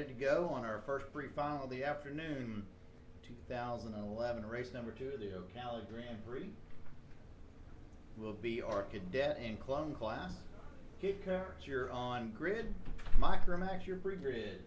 ready to go on our first pre-final of the afternoon. 2011 race number 2 of the Ocala Grand Prix will be our cadet and clone class. Kid carts, you're on grid. Micromax, you're pre-grid.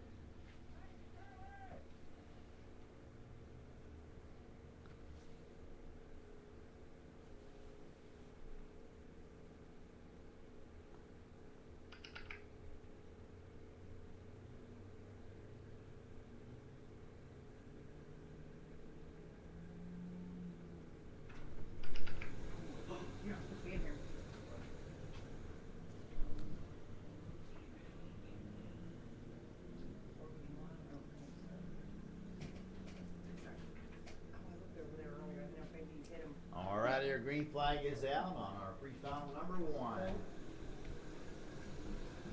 Alright, our green flag is out on our pre-final number 1.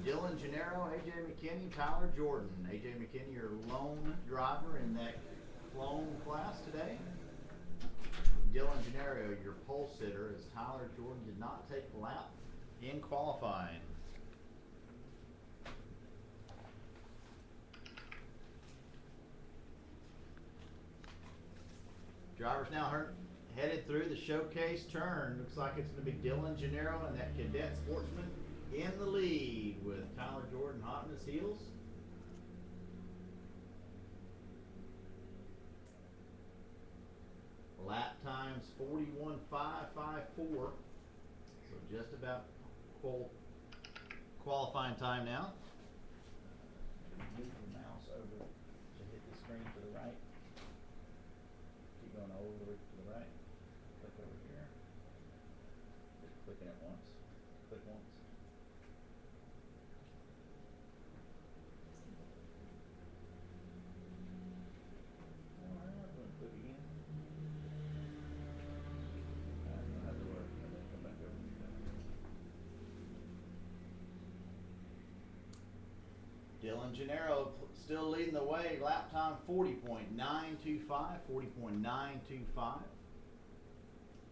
Dylan Gennaro, AJ McKinney, Tyler Jordan. AJ McKinney, your lone driver in that clone class today. Dylan Gennaro, your pole sitter, as Tyler Jordan did not take the lap in qualifying. Drivers now headed through the showcase turn. Looks like it's going to be Dylan Gennaro and that cadet sportsman in the lead, with Tyler Jordan hot on his heels. Lap times 41.554, so just about qualifying time now. Move the mouse over to hit the screen to the right. Keep going all the way to the right. Click over here. Just clicking it once. Click once. Dylan Gennaro still leading the way, lap time 40.925, 40.925.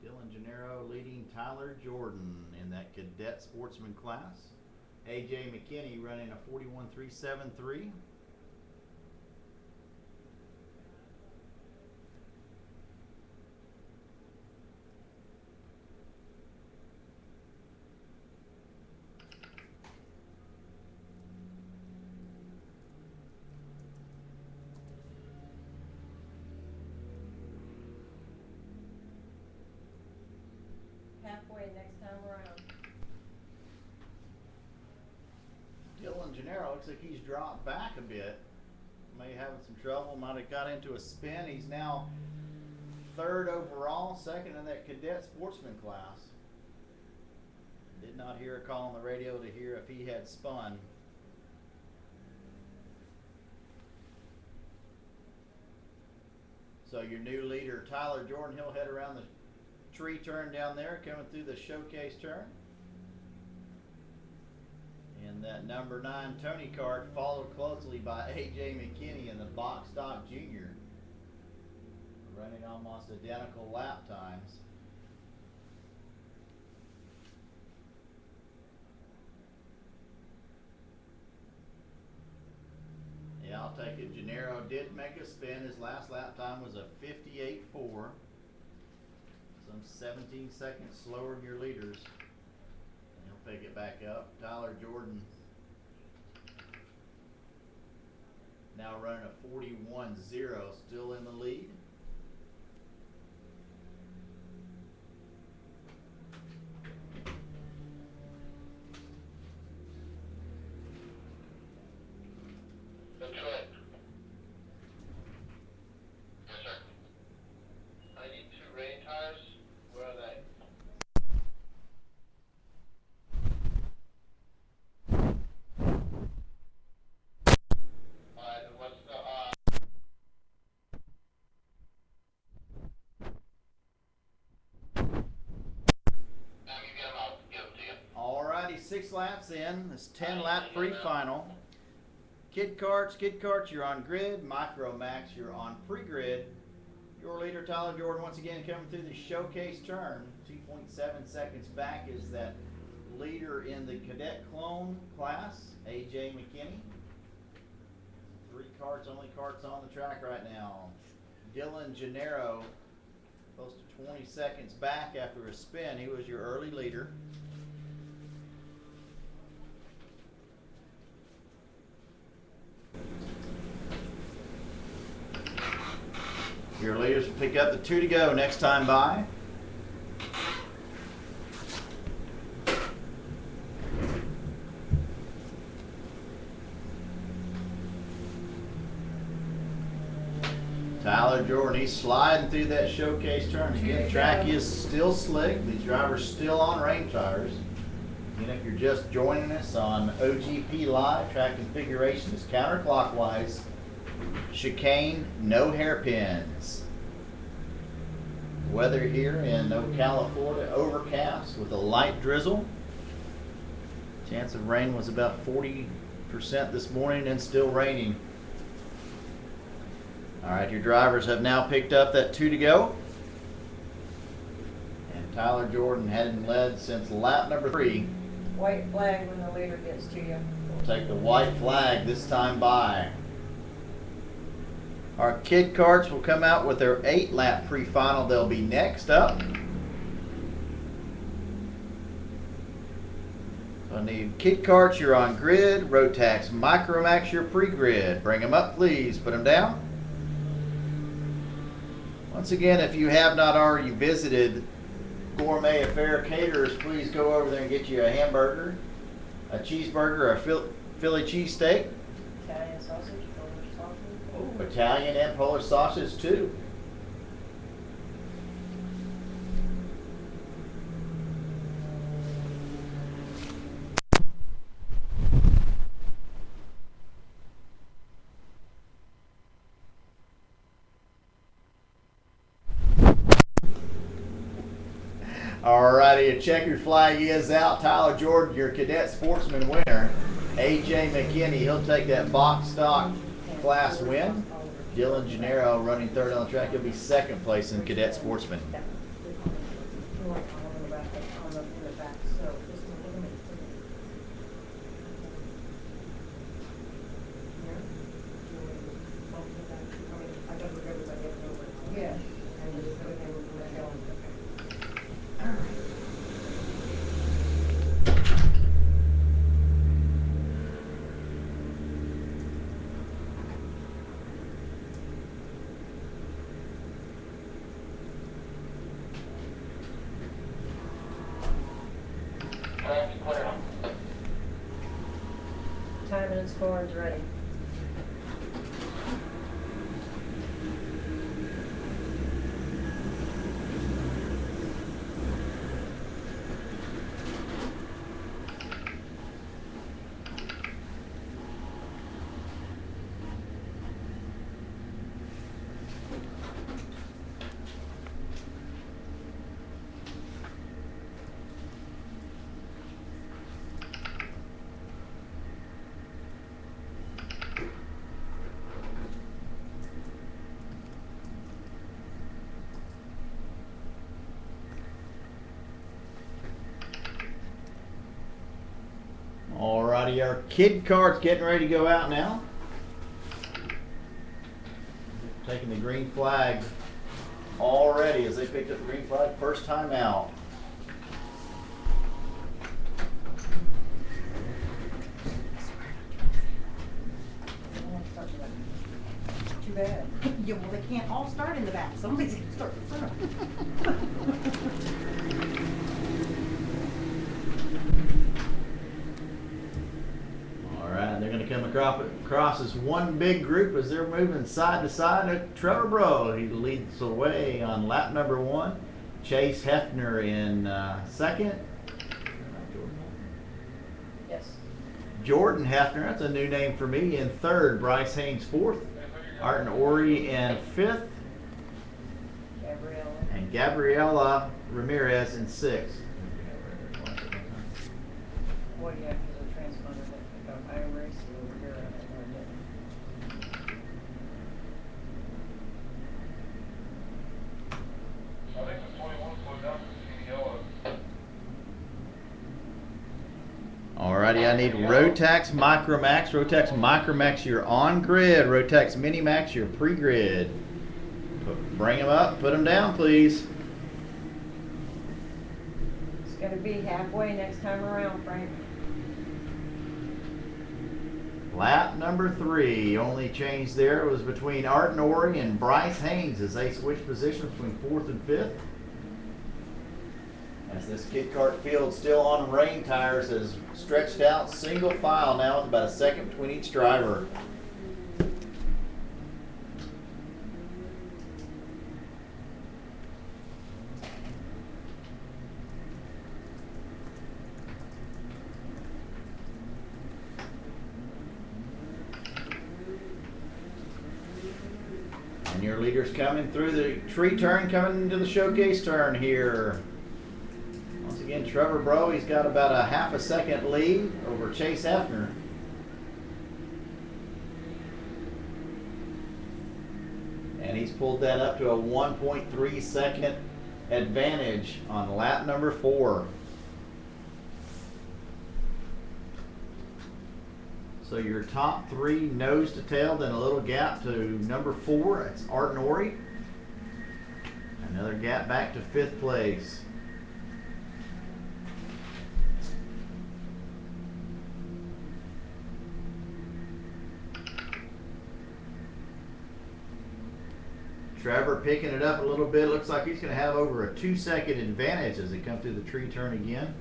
Dylan Gennaro leading Tyler Jordan in that cadet sportsman class. AJ McKinney running a 41.373. Halfway next time around. Dylan Gennaro looks like he's dropped back a bit. May having some trouble, might have got into a spin. He's now 3rd overall, 2nd in that cadet sportsman class. Did not hear a call on the radio to hear if he had spun. So your new leader, Tyler Jordan, he'll head around the tree turn down there, coming through the showcase turn. And that number 9 Tony cart followed closely by AJ McKinney in the box stock junior, running almost identical lap times. Yeah, I'll take it. Gennaro did make a spin. His last lap time was a 58.4. Some 17 seconds slower than your leaders. And he'll pick it back up. Tyler Jordan now running a 41.0, still in the lead. Alrighty, 6 laps in. This 10-lap pre-final. Kid carts, you're on grid. Micromax, you're on pre-grid. Your leader, Tyler Jordan, once again coming through the showcase turn. 2.7 seconds back is that leader in the cadet clone class, AJ McKinney. 3 carts, only carts on the track right now. Dylan Gennaro, close to 20 seconds back after a spin. He was your early leader. Your leaders will pick up the 2 to go next time by. Tyler Jordan, he's sliding through that showcase turn. Again, the track is still slick. These drivers still on rain tires. And if you're just joining us on OGP Live, track configuration is counterclockwise. Chicane, no hairpins. Weather here in Ocala, Florida, overcast with a light drizzle. Chance of rain was about 40% this morning and still raining. All right, your drivers have now picked up that 2 to go. And Tyler Jordan hadn't led since lap number 3. White flag when the leader gets to you. We'll take the white flag this time by. Our kid carts will come out with their 8-lap pre-final. They'll be next up. So I need kid carts, you're on grid. Rotax Micromax, your pre-grid. Bring them up, please. Put them down. Once again, if you have not already visited Gourmet Affair Caterers, please go over there and get you a hamburger, a cheeseburger, a Philly cheesesteak. Italian sausage, Polish sausage. Oh, Italian and Polish sausage too. Alrighty, a checkered flag is out. Tyler Jordan, your cadet sportsman winner. AJ McKinney, he'll take that box stock class win. Dylan Gennaro running 3rd on the track. He'll be 2nd place in cadet sportsman. Yeah. Timing and scoring's ready. Alrighty, our kid cart's getting ready to go out now. Taking the green flag already as they picked up the green flag, first time out. Too bad. Yeah, well, they can't all start in the back. Somebody's gonna start in front. Alright, they're going to come across as one big group as they're moving side to side. Trevor Bro, he leads the way on lap number 1. Chase Hefner in 2nd. Yes. Jordan Hefner, that's a new name for me, in 3rd. Bryce Haynes 4th. Arden Ori in 5th. Gabriella. And Gabriela Ramirez in 6th. What do you have for the transponder that got high race over here? I have no idea. I think the 21 slowed down for the yellow. Alrighty. Alrighty, I need Rotax Micromax. Rotax Micromax, you're on grid. Rotax Minimax, you're pre-grid. Bring them up, put them down, please. It's gonna be halfway next time around, Frank. Lap number 3. Only change there was between Art Norrie and Bryce Haynes as they switched positions between 4th and 5th. As this kit kart field still on rain tires is stretched out single file now with about a second between each driver. And your leader's coming through the tree turn, coming into the showcase turn here. Once again, Trevor Bro, he's got about a half a second lead over Chase Hefner. And he's pulled that up to a 1.3 second advantage on lap number 4. So your top 3 nose to tail, then a little gap to number 4. That's Art Norrie. Another gap back to 5th place. Trevor picking it up a little bit. Looks like he's going to have over a 2-second advantage as they come through the tree turn again.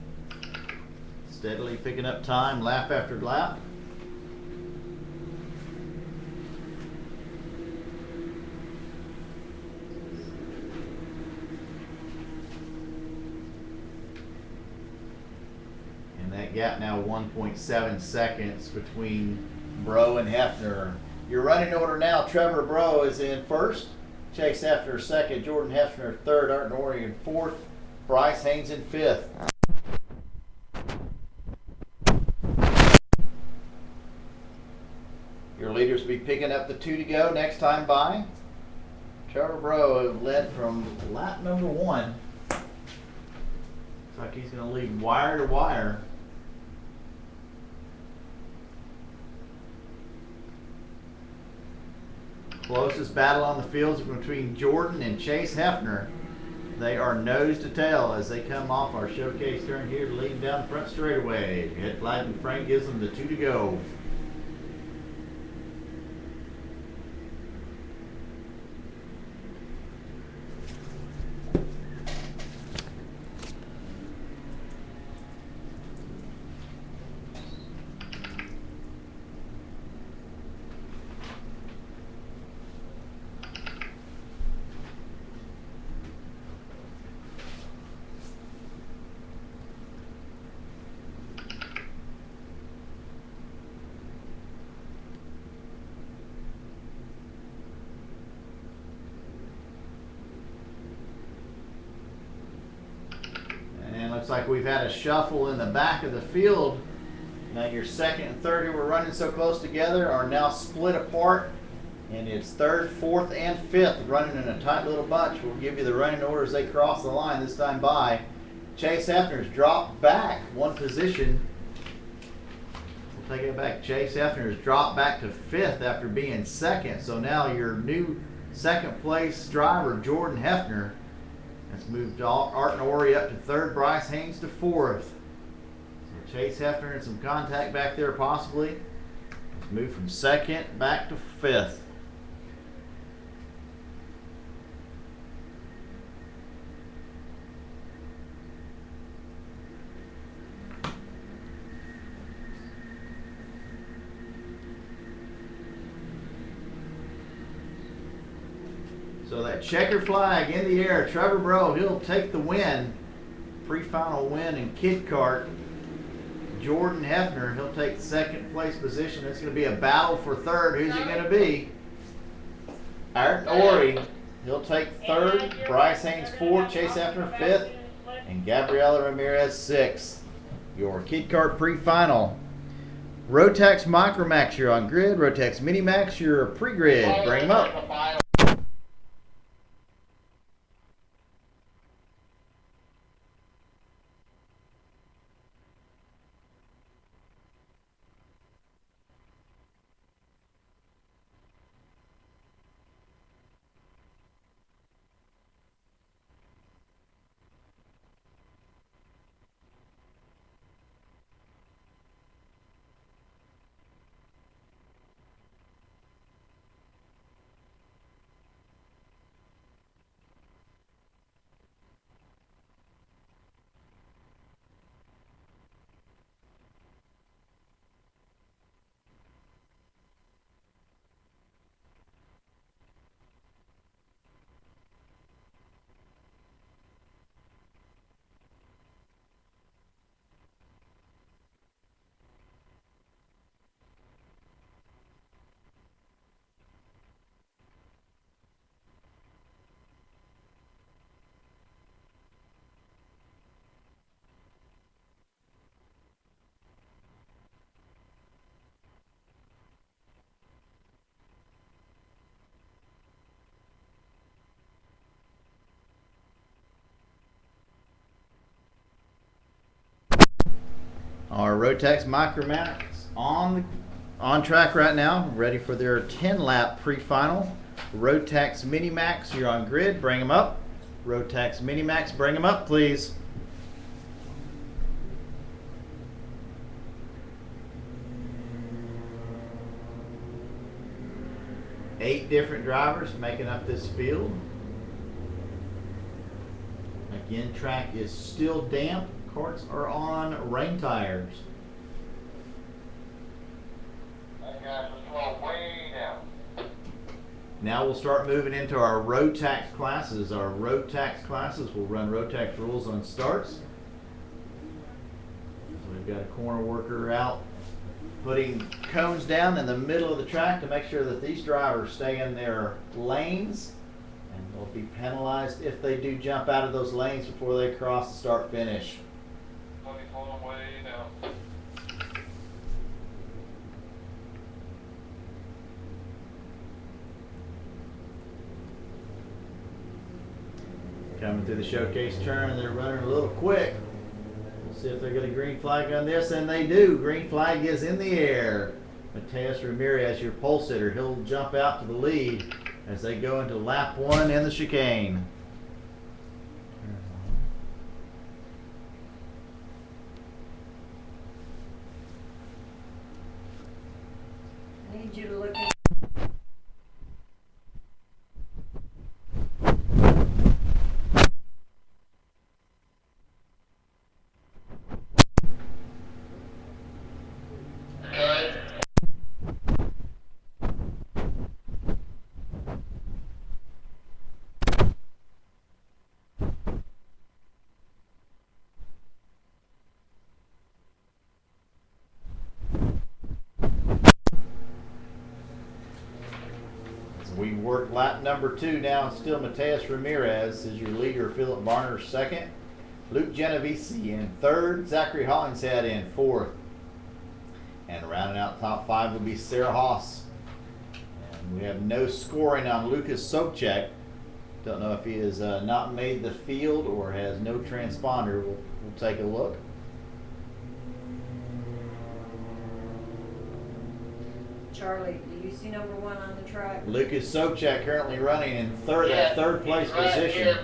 Steadily picking up time lap after lap. And that gap now 1.7 seconds between Bro and Hefner. Your running order now, Trevor Bro is in 1st. Chase Hefner 2nd, Jordan Hefner 3rd, Art Norrie in 4th, Bryce Haynes in 5th. Your leaders will be picking up the 2 to go next time by. Trevor Bro led from lap number 1. Looks like he's going to lead wire to wire. Closest battle on the field is between Jordan and Chase Hefner. They are nose to tail as they come off our showcase turn here, leading down the front straightaway. Head flag and Frank gives them the 2 to go. Looks like we've had a shuffle in the back of the field. Now your 2nd and 3rd who were running so close together are now split apart. And it's 3rd, 4th, and 5th running in a tight little bunch. We'll give you the running order as they cross the line this time by. Chase Hefner's dropped back 1 position. We'll take it back. Chase Hefner's dropped back to 5th after being 2nd. So now your new 2nd place driver, Jordan Hefner, has moved Art Norrie up to 3rd, Bryce Haynes to 4th. So Chase Hefner and some contact back there possibly. Let's move from 2nd back to 5th. So that checker flag in the air, Trevor Bro, he'll take the win. Pre-final win in kid kart. Jordan Hefner, he'll take 2nd place position. It's going to be a battle for 3rd. Who's it going to be? Art Norrie, he'll take 3rd. Bryce Haynes 4th. Chase Hefner 5th. And Gabriela Ramirez 6th. Your kid kart pre-final. Rotax Micromax, you're on grid. Rotax Minimax, you're pre-grid. Bring them up. Our Rotax Micromax on track right now, ready for their 10-lap pre-final. Rotax Minimax, you're on grid, bring them up. Rotax Minimax, bring them up, please. Eight different drivers making up this field. Again, track is still damp. Carts are on rain tires. That guy's slow way down. Now we'll start moving into our Rotax classes. Our Rotax classes will run Rotax rules on starts. So we've got a corner worker out putting cones down in the middle of the track to make sure that these drivers stay in their lanes, and they'll be penalized if they do jump out of those lanes before they cross the start finish. Way down. Coming through the showcase turn, they're running a little quick. We'll see if they get a green flag on this, and they do. Green flag is in the air. Mateus Ramirez, your pole sitter, he'll jump out to the lead as they go into lap 1 in the chicane. I need you to look at. We work lap number 2 now. It's still Mateus Ramirez is your leader. Philip Varner second. Luke Genovese in third. Zachary Hollingshead in fourth. And rounding out top 5 will be Sarah Haas. And we have no scoring on Lucas Sobchak. Don't know if he has not made the field or has no transponder. We'll take a look. Charlie, do you see number 1 on the track? Lucas Sobchak currently running in third place position.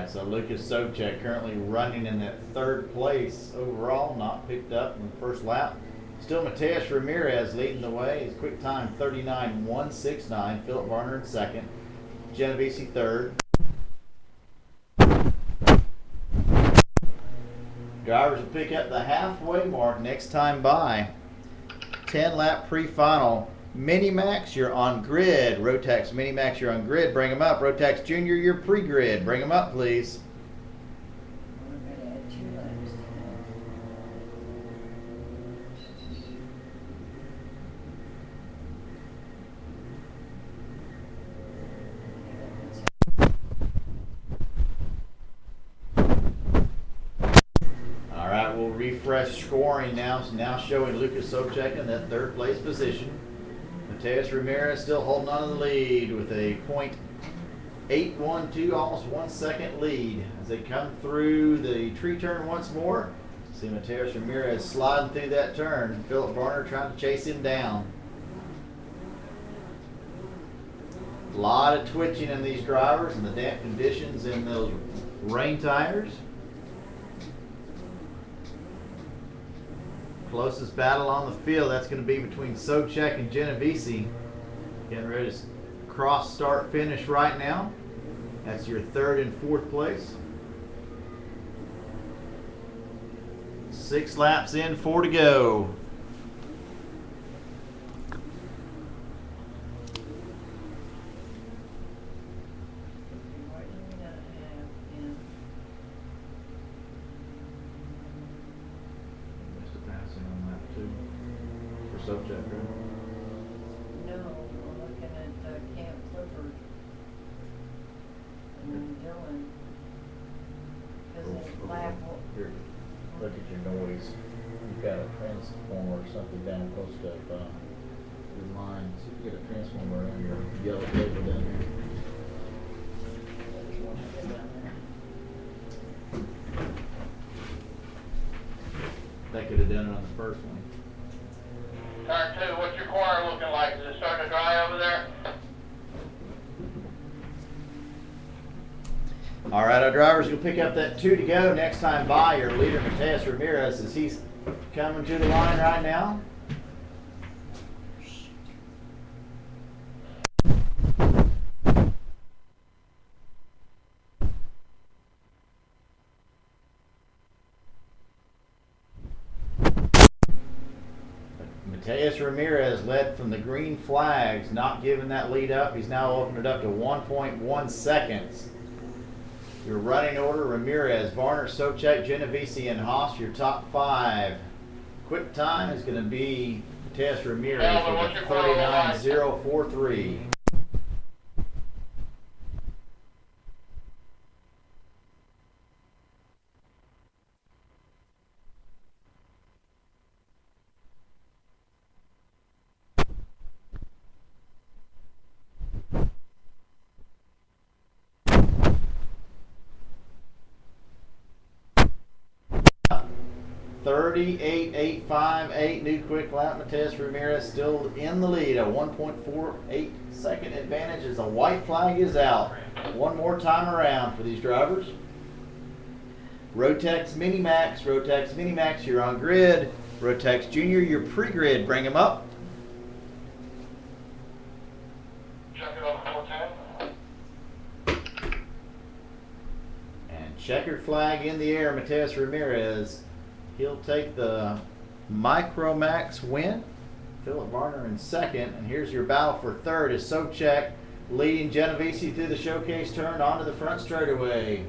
So Lucas Sobchak currently running in that third place overall, not picked up in the first lap. Still Mateus Ramirez leading the way. His quick time 39.169. Philip Varner in second. Genovese third. Drivers will pick up the halfway mark next time by. 10-lap pre-final. Minimax, you're on grid. Rotax Minimax, you're on grid. Bring them up. Rotax Junior, you're pre-grid. Bring them up, please. We're gonna add 2 laps. All right, we'll refresh scoring now. So now showing Lucas Sobchak in that third place position. Mateus Ramirez still holding on to the lead with a .812, almost 1 second lead. As they come through the tree turn once more, see Mateus Ramirez sliding through that turn. Philip Varner trying to chase him down. A lot of twitching in these drivers and the damp conditions in those rain tires. Closest battle on the field, that's going to be between Sobchak and Genovese. Getting ready to cross start finish right now. That's your third and fourth place. 6 laps in, 4 to go. Sobchak, right? No, I'm looking at Camp Clifford. And then Dylan. Cause Oh, it okay. black. Here, look at your noise. You've got a transformer or something down close to, your line. See if you get a transformer around your yellow cable down there. There's one down there. That could have done it on the first one. Turn 2, what's your choir looking like? Is it starting to dry over there? All right, our drivers will pick up that 2 to go next time by. Your leader, Mateus Ramirez, as he's coming to the line right now. Mateus Ramirez led from the green flags, not giving that lead up. He's now opened it up to 1.1 seconds. Your running order: Ramirez, Varner, Sobchak, Genovese, and Haas. Your top 5. Quick time is going to be Mateus Ramirez with a 39.043. .38.858 new quick lap. Mateus Ramirez still in the lead. A 1.48 second advantage as the white flag is out. One more time around for these drivers. Rotex Minimax, Rotex Minimax, you're on grid. Rotex Junior, you're pre-grid. Bring them up. Check it on 410. And checkered flag in the air. Mateus Ramirez. He'll take the Micromax win. Philip Varner in second. And here's your battle for third is Sobchak leading Genovese through the showcase turn onto the front straightaway.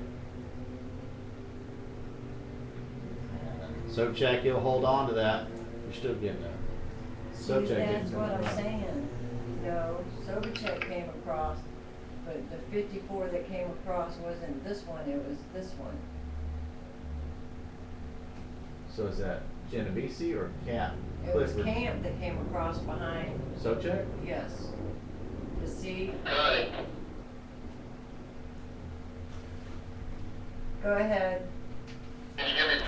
Sobchak, he'll hold on to that. You're still getting there. Sobchak See, didn't that's come what I'm across. saying. No, Sobchak came across, but the 54 that came across wasn't this one, it was this one. So is that Genovese or Camp? It was Clifford? Camp that came across behind, Sobchak? yes. To see, Got it. go ahead. Can you give me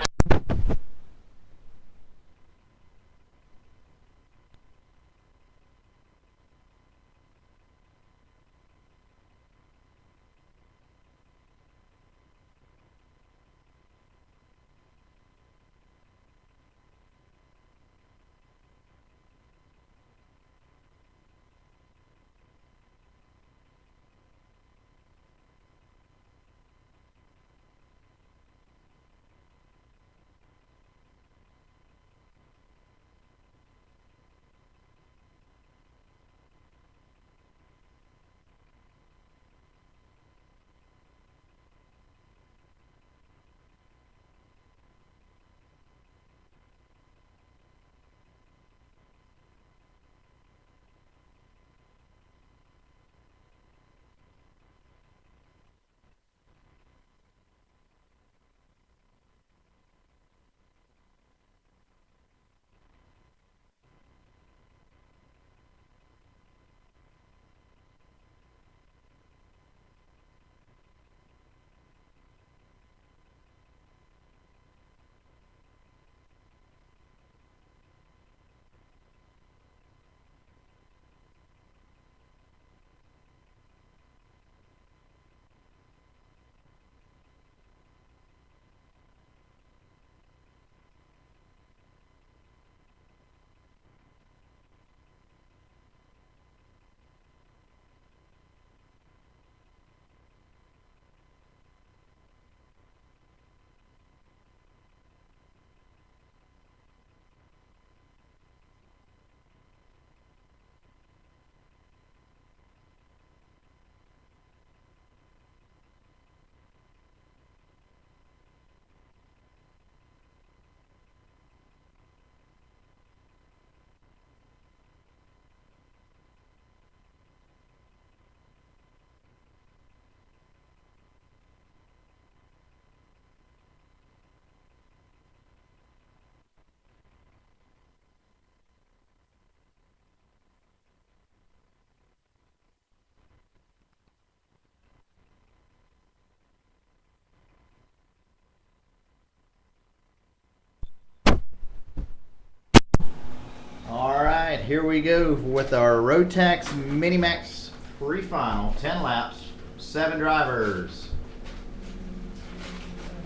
here we go with our Rotax Minimax Pre-Final. 10 laps, 7 drivers.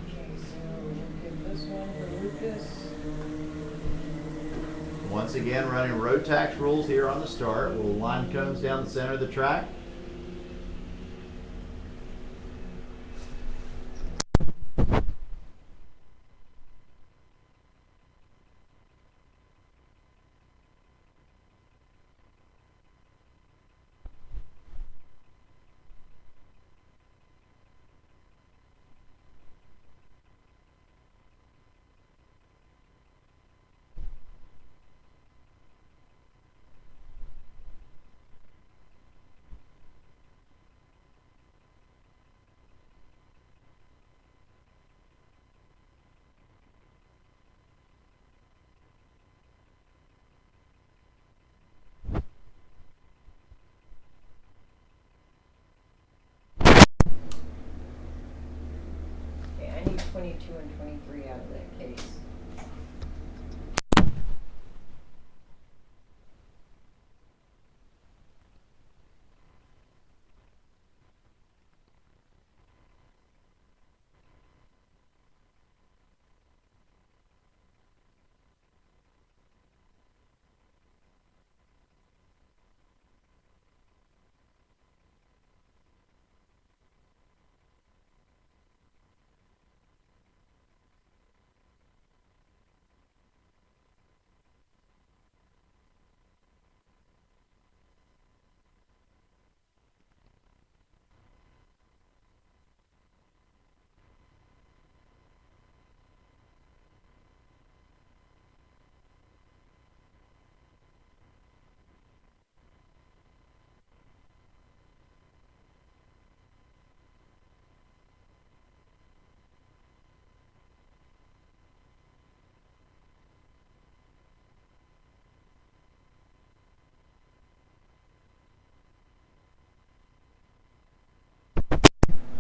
Okay, so we'll give this one for Lucas. Once again, running Rotax rules here on the start. We'll line cones down the center of the track. Okay, I need 22 and 23 out of that case.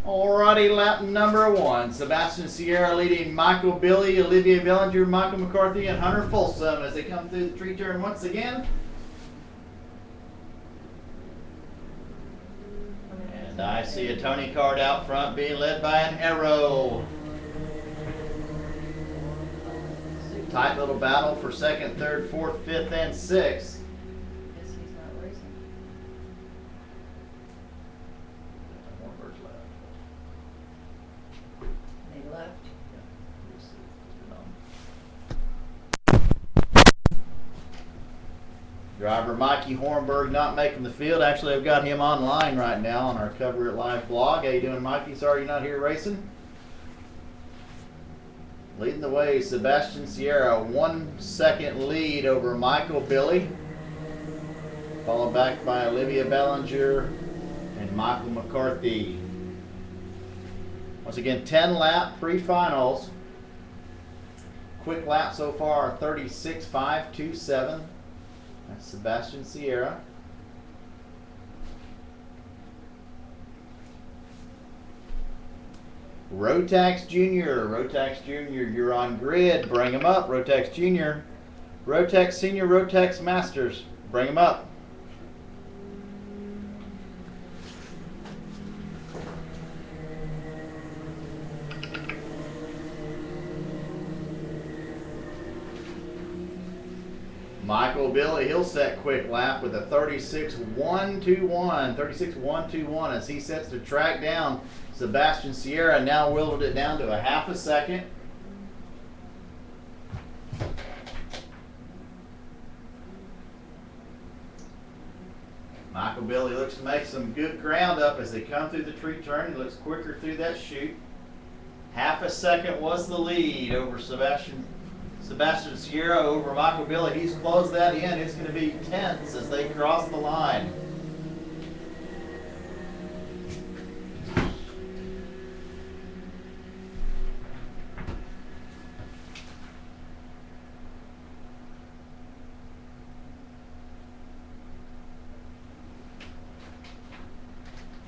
Alrighty, lap number 1. Sebastian Sierra leading Michael Billy, Olivia Bellinger, Michael McCarthy, and Hunter Folsom as they come through the tree turn once again. And I see a Tony card out front being led by an Arrow. Tight little battle for second, third, fourth, fifth, and sixth. Guess he's not racing. They left. Driver Mikey Hornberg not making the field. Actually, I've got him online right now on our Cover It Live blog. How you doing, Mikey? Sorry you're not here racing. Leading the way, Sebastian Sierra, 1 second lead over Michael Billy. Followed back by Olivia Bellinger and Michael McCarthy. Once again, 10 lap pre-finals. Quick lap so far, 36.527. That's Sebastian Sierra. Rotax Jr., you're on grid. Bring him up, Rotax Jr. Rotax Senior, Rotax Masters. Bring him up. Michael Billy, he'll set quick lap with a 36.121. 36.121 as he sets the track down. Sebastian Sierra now whittled it down to a half a second. Michael Billy looks to make some good ground up as they come through the tree turn. He looks quicker through that chute. Half a second was the lead over Sebastian Sierra over Michael Billy. He's closed that in. It's going to be tenths as they cross the line.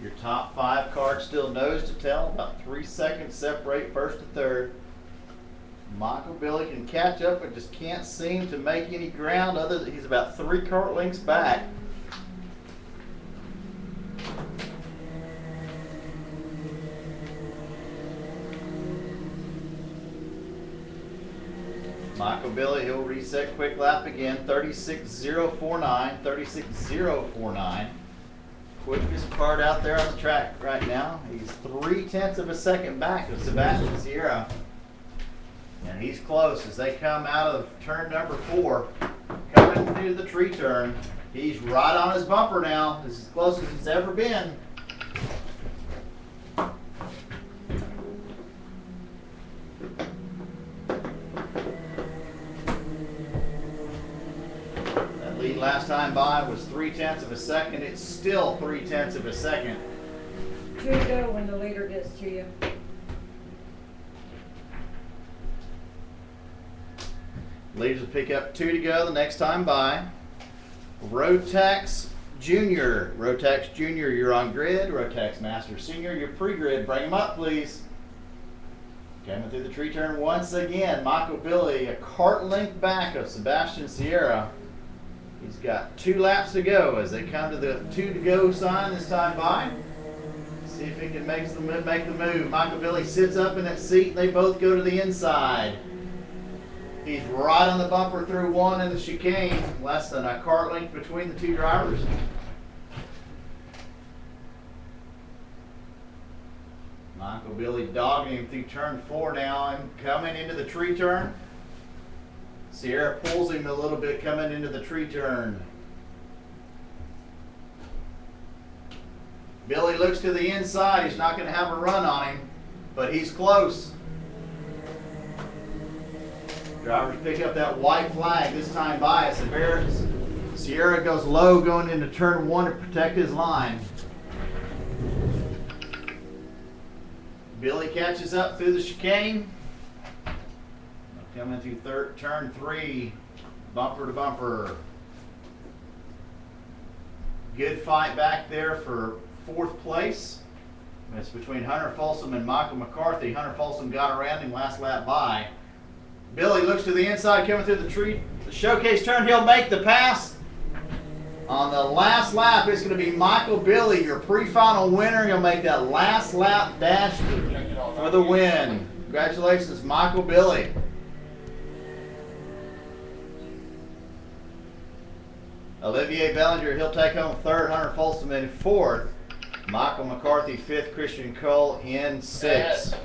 Your top 5 cars still nose to tail. About 3 seconds separate first to third. Michael Billy can catch up, but just can't seem to make any ground. Other than he's about 3 cart lengths back. Michael Billy, he'll reset quick lap again. 36.049. 36.049. Quickest cart out there on the track right now. He's 0.3 of a second back of Sebastian Sierra. And he's close as they come out of turn number 4, coming into the tree turn. He's right on his bumper now. This is as close as it's ever been. That lead last time by was 0.3 of a second. It's still 0.3 of a second. 2 to go when the leader gets to you. Leaders will pick up 2 to go the next time by. Rotax Junior. Rotax Junior, you're on grid. Rotax Master Senior, you're pre-grid. Bring them up, please. Coming through the tree turn once again. Michael Billy, a cart length back of Sebastian Sierra. He's got 2 laps to go as they come to the 2 to go sign this time by. See if he can make the move. Michael Billy sits up in that seat and they both go to the inside. He's right on the bumper through 1 in the chicane. Less than a cart length between the 2 drivers. Michael Billy dogging him through turn 4 now and coming into the tree turn. Sierra pulls him a little bit coming into the tree turn. Billy looks to the inside. He's not going to have a run on him, but he's close. Drivers pick up that white flag this time by us. Sierra goes low going into turn 1 to protect his line. Billy catches up through the chicane. Coming through turn 3, bumper to bumper. Good fight back there for 4th place. It's between Hunter Folsom and Michael McCarthy. Hunter Folsom got around him last lap by. Billy looks to the inside, coming through the showcase turn. He'll make the pass. On the last lap, it's going to be Michael Billy, your pre-final winner. He'll make that last lap dash for the win. Congratulations, Michael Billy. Olivier Bellinger, he'll take home 3rd. Hunter Folsom in 4th. Michael McCarthy 5th. Christian Cole in 6th.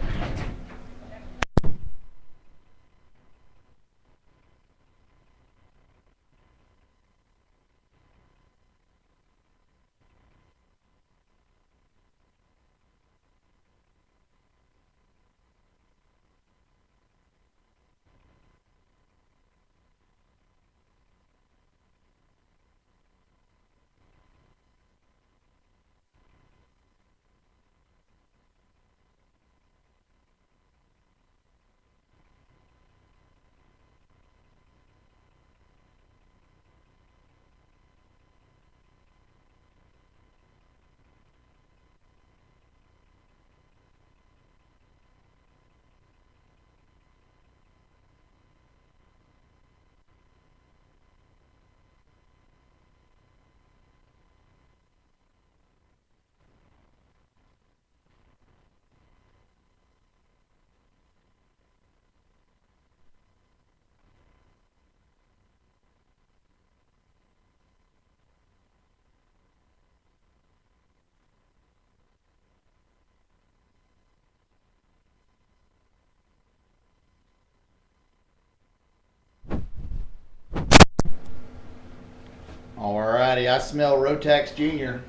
Alrighty, I smell Rotax Junior.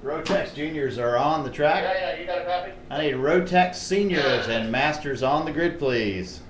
Rotax Juniors are on the track. Yeah, you got a copy? I need Rotax Seniors and Masters on the grid, please.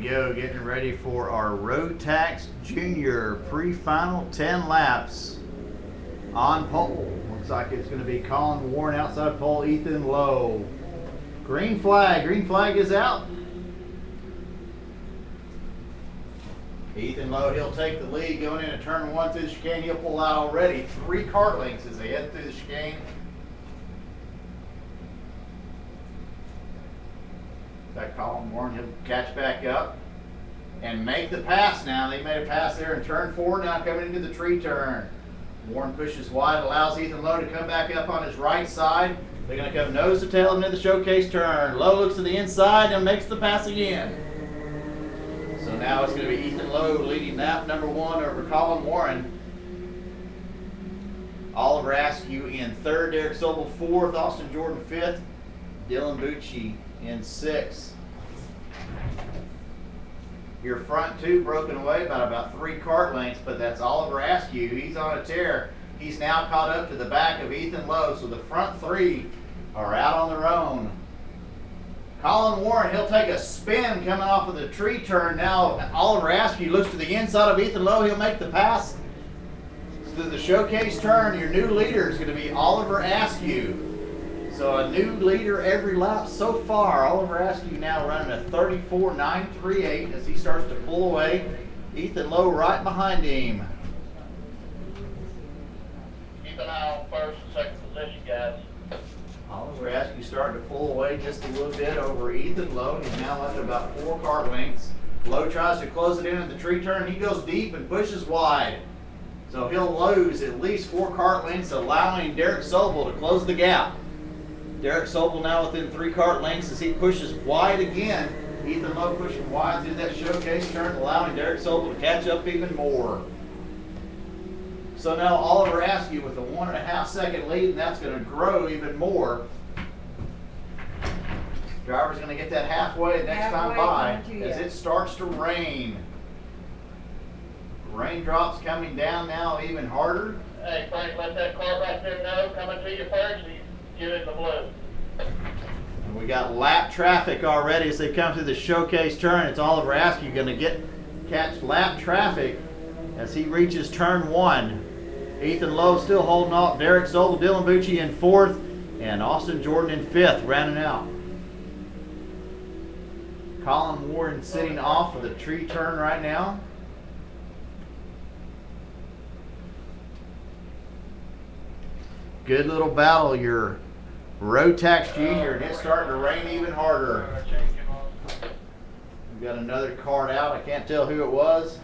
go, getting ready for our Road Tax Junior pre-final 10 laps on pole. Looks like it's going to be Colin Warren outside pole, Ethan Lowe. Green flag is out. Ethan Lowe, he'll take the lead going into turn 1 through the chicane. He'll pull out already 3 kart lengths as they head through the chicane. That Colin Warren, he'll catch back up and make the pass now. They made a pass there in turn 4, now coming into the tree turn. Warren pushes wide, allows Ethan Lowe to come back up on his right side. They're going to come nose to tail into the showcase turn. Lowe looks to the inside and makes the pass again. So now it's going to be Ethan Lowe leading lap number 1 over Colin Warren. Oliver Askew in 3rd, Derek Sobel 4th, Austin Jordan 5th, Dylan Bucci in 6th. Your front 2 broken away by about 3 kart lengths, but that's Oliver Askew. He's on a tear. He's now caught up to the back of Ethan Lowe, so the front 3 are out on their own. Colin Warren, he'll take a spin coming off of the tree turn. Now Oliver Askew looks to the inside of Ethan Lowe. He'll make the pass through the showcase turn. Your new leader is going to be Oliver Askew. So a new leader every lap so far. Oliver Askew now running a 34.938 as he starts to pull away. Ethan Lowe right behind him. Keep an eye on 1st and 2nd position, guys. Oliver Askew starting to pull away just a little bit over Ethan Lowe. He's now left about 4 kart lengths. Lowe tries to close it in at the tree turn. He goes deep and pushes wide. So he'll lose at least 4 kart lengths, allowing Derek Sobel to close the gap. Derek Sobel now within 3 kart lengths as he pushes wide again. Ethan Lowe pushing wide through that showcase turn, allowing Derek Sobel to catch up even more. So now Oliver Askew with a 1.5 second lead, and that's going to grow even more. Driver's going to get that halfway next time by as it starts to rain. Raindrops coming down now even harder. Hey, Frank, let that car right there know coming to you first. Get in the blue. And we got lap traffic already as they come through the showcase turn. It's Oliver Askew going to catch lap traffic as he reaches turn 1. Ethan Lowe still holding off Derek Sobel, Dylan Bucci in 4th, and Austin Jordan in 5th, rounding out. Colin Warren sitting off of the tree turn right now. Good little battle, your Road Tax Junior, and it's starting to rain even harder. We've got another card out. I can't tell who it was.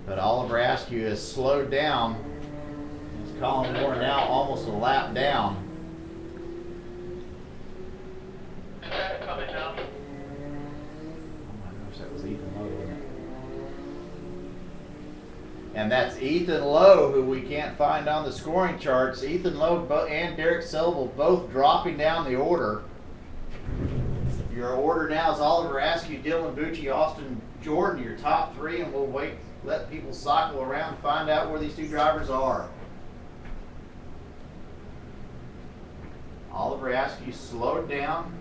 But Oliver Askew has slowed down. It's Colin Warren now almost a lap down. Coming down. Oh my gosh, that was Ethan Lowe, wasn't it? And that's Ethan Lowe, who we can't find on the scoring charts. Ethan Lowe and Derek Sobel both dropping down the order. Your order now is Oliver Askew, Dylan Bucci, Austin Jordan, your top 3, and we'll let people cycle around and find out where these 2 drivers are. Oliver Askew slowed down.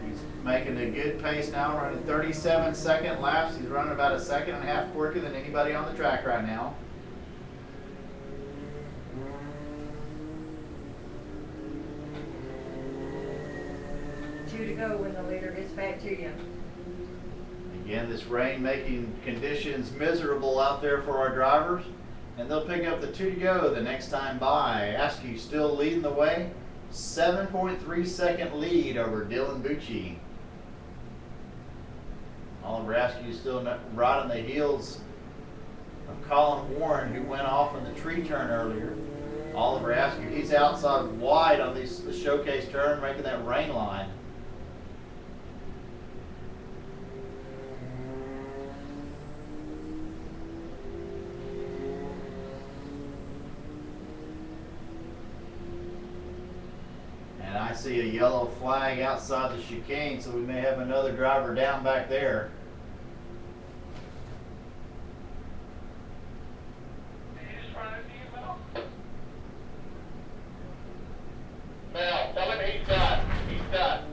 He's making a good pace now, running 37-second laps. He's running about a 1.5 seconds quicker than anybody on the track right now. Two to go when the leader gets back to you. Again, this rain making conditions miserable out there for our drivers. And they'll pick up the 2 to go the next time by. Askew still leading the way. 7.3 second lead over Dylan Bucci. Oliver Askew still right on the heels of Colin Warren, who went off in the tree turn earlier. Oliver Askew, he's outside wide on the showcase turn, making that rain line. And I see a yellow flag outside the chicane, so we may have another driver down back there. Now, tell him he's done. He's done.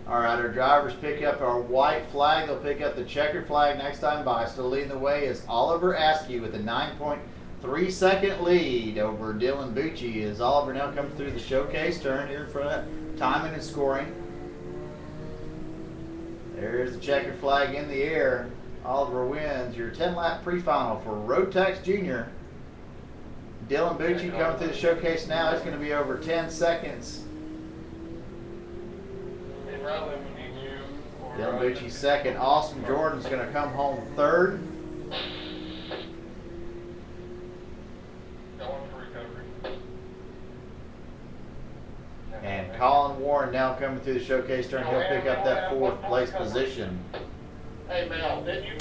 All right, our drivers pick up our white flag. They'll pick up the checkered flag next time by. So leading the way is Oliver Askew with a 9.3 second lead over Dylan Bucci. As Oliver now comes through the showcase turn here for that timing and scoring. There's the checkered flag in the air. Oliver wins your 10-lap pre-final for Rotax Junior. Dylan Bucci coming through the showcase now. It's going to be over 10 seconds. Dylan Bucci second. Austin Jordan's going to come home third. And Colin Warren now coming through the showcase turn. He'll pick up that fourth place position. Hey Mel, didn't you?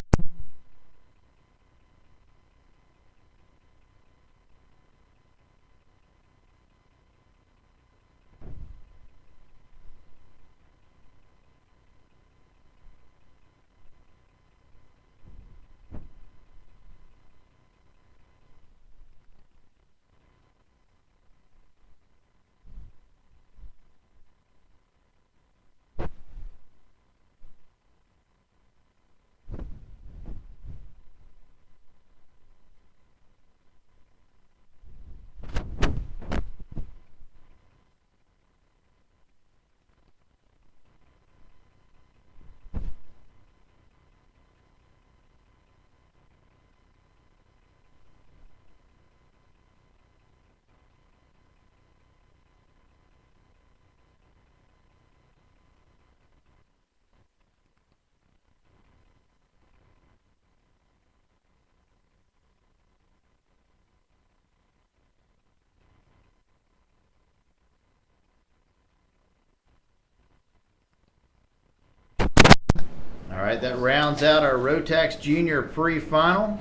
All right, that rounds out our Rotax Junior pre-final.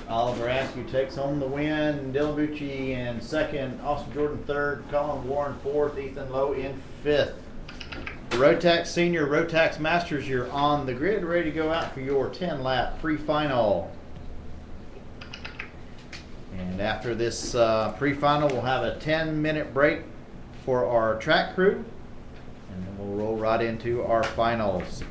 Oliver Askew takes home the win. Dylan Bucci in second. Austin Jordan third. Colin Warren fourth. Ethan Lowe in fifth. Rotax Senior, Rotax Masters, you're on the grid, ready to go out for your 10-lap pre-final. And after this pre-final, we'll have a 10-minute break for our track crew, and then we'll roll right into our finals.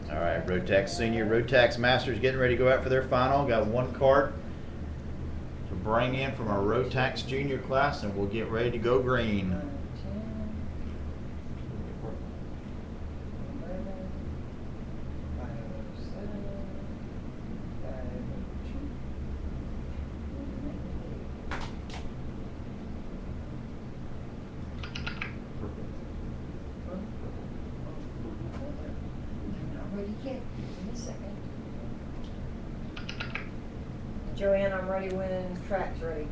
All right, Rotax Senior, Rotax Masters getting ready to go out for their final. Got one card to bring in from our Rotax Junior class, and we'll get ready to go green. Joanne, I'm ready when track's ready.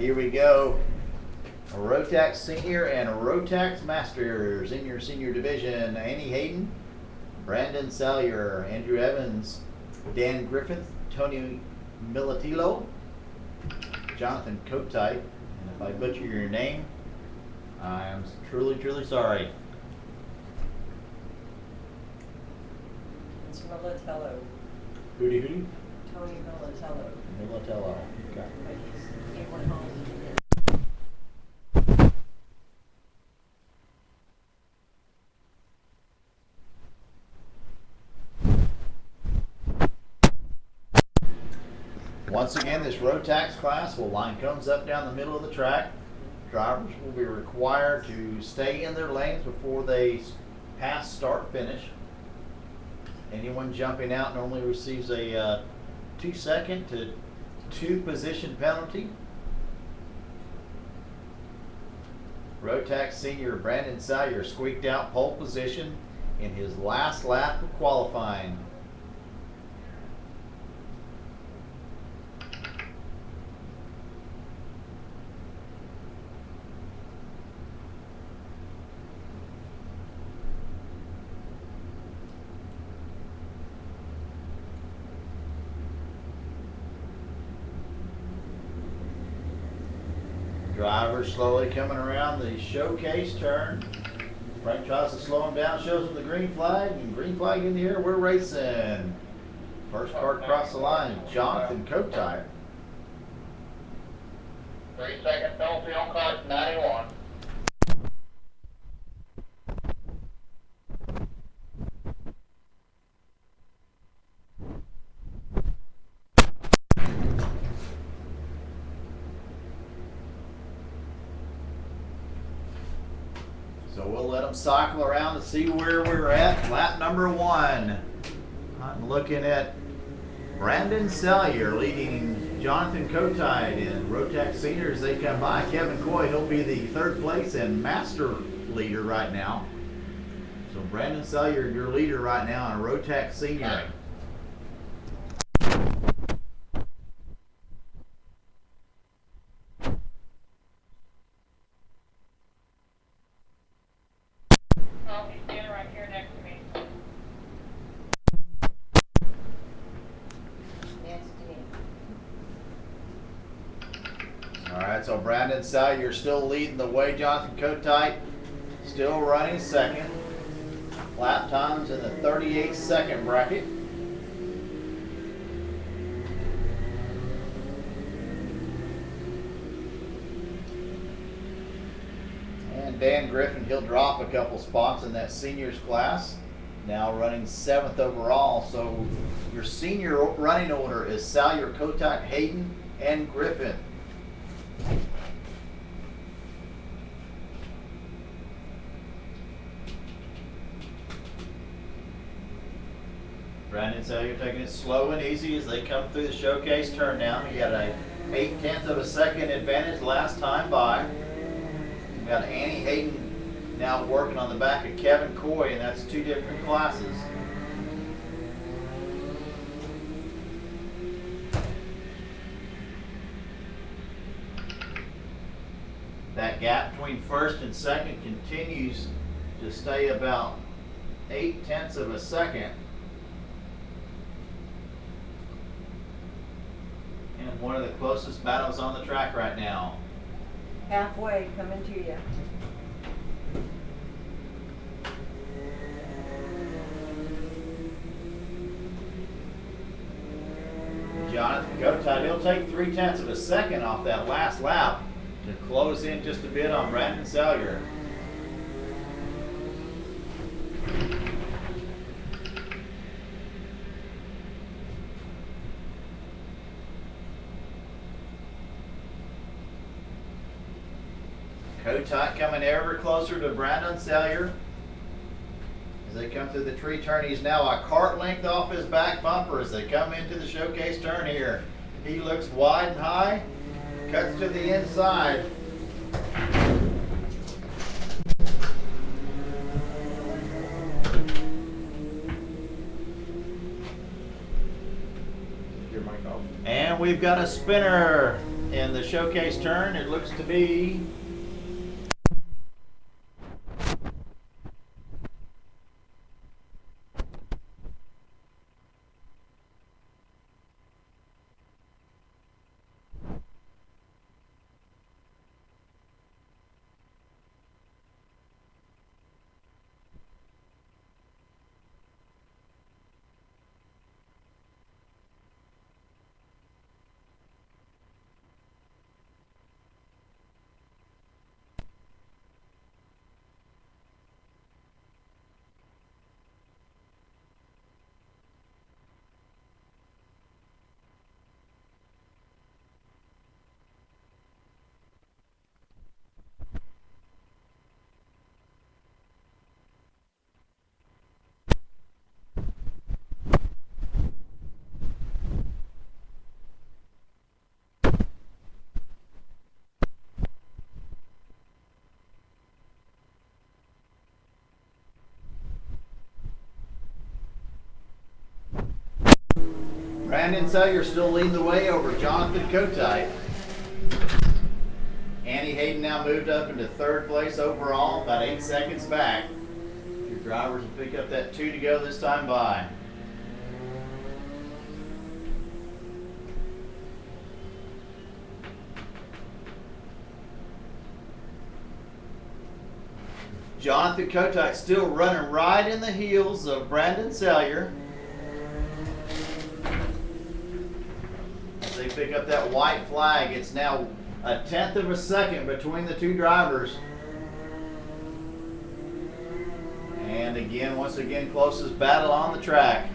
here we go. A Rotax Senior and a Rotax Masters in your senior division. Annie Hayden, Brandon Salyer, Andrew Evans, Dan Griffith, Tony Milatillo, Jonathan Kotite. And if I butcher your name, I am truly, truly sorry. It's Militello, Hooty hooty. Tony Militello. Milatello. Okay. He went home. Once again, this Rotax class will line cones up down the middle of the track. Drivers will be required to stay in their lanes before they pass start finish. Anyone jumping out normally receives a 2-second to 2 position penalty. Rotax Senior Brandon Salyer squeaked out pole position in his last lap of qualifying. Driver slowly coming around the showcase turn. Frank tries to slow him down, shows him the green flag, and green flag in the air, we're racing. First car across the line, Jonathan Kotite. 3-second penalty on card 91. So we'll let them cycle around to see where we're at. Lap number 1. I'm looking at Brandon Salyer leading Jonathan Kotite in Rotax Senior as they come by. Kevin Coy, he'll be the 3rd place and master leader right now. So Brandon Salyer, your leader right now in Rotax Senior. Oh, he's standing right here next to me. All right, so Brandon Salyer still leading the way. Jonathan Kotite still running 2nd. Lap times in the 38-second bracket. And Dan Griffin, he'll drop a couple spots in that seniors class. Now running 7th overall. So your senior running order is Salyer, Kotite, Hayden, and Griffin. Brandon Salyer taking it slow and easy as they come through the showcase turn down. He got a 0.8 of a second advantage last time by. We got Annie Hayden now working on the back of Kevin Coy, and that's 2 different classes. That gap between 1st and 2nd continues to stay about 0.8 of a second. And one of the closest battles on the track right now. Halfway, coming to you. Jonathan Kotite, he'll take 0.3 of a second off that last lap to close in just a bit on Brandon Salyer. Kotite coming ever closer to Brandon Salyer. As they come through the tree turn, he's now a cart length off his back bumper as they come into the showcase turn here. He looks wide and high, cuts to the inside. Your mic off. And we've got a spinner. in the showcase turn, it looks to be Brandon Sellier still leading the way over Jonathan Kotite. Annie Hayden now moved up into third place overall, about 8 seconds back. Your drivers will pick up that 2 to go this time by. Jonathan Kotite still running right in the heels of Brandon Sellier. As they pick up that white flag, it's now a 1/10 of a second between the two drivers. And again, once again, closest battle on the track.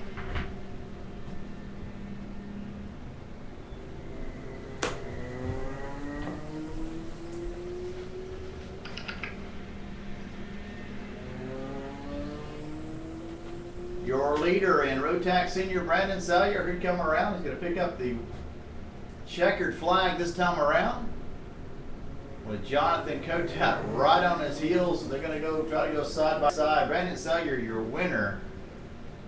Your leader in Rotax Senior, Brandon Sellier, could come around. He's going to pick up the checkered flag this time around. With Jonathan Kotite right on his heels, they're going to try to go side by side. Brandon Sellier, your winner.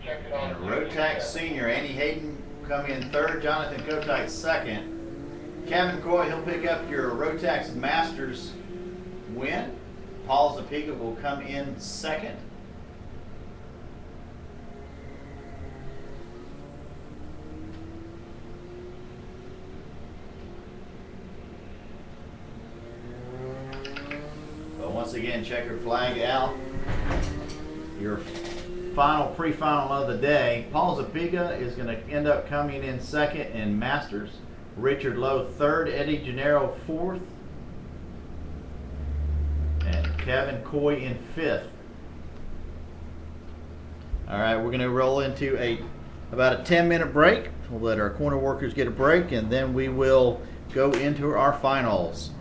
And Rotax Senior, Annie Hayden come in third, Jonathan Kotite second. Kevin Coy, he'll pick up your Rotax Masters win. Paul Zapiga will come in second. Once again, checkered flag out. Your final pre-final of the day. Paul Zapiga is going to end up coming in second in Masters. Richard Lowe third. Eddie Gennaro fourth. And Kevin Coy in fifth. All right, we're going to roll into about a 10-minute break. We'll let our corner workers get a break, and then we will go into our finals.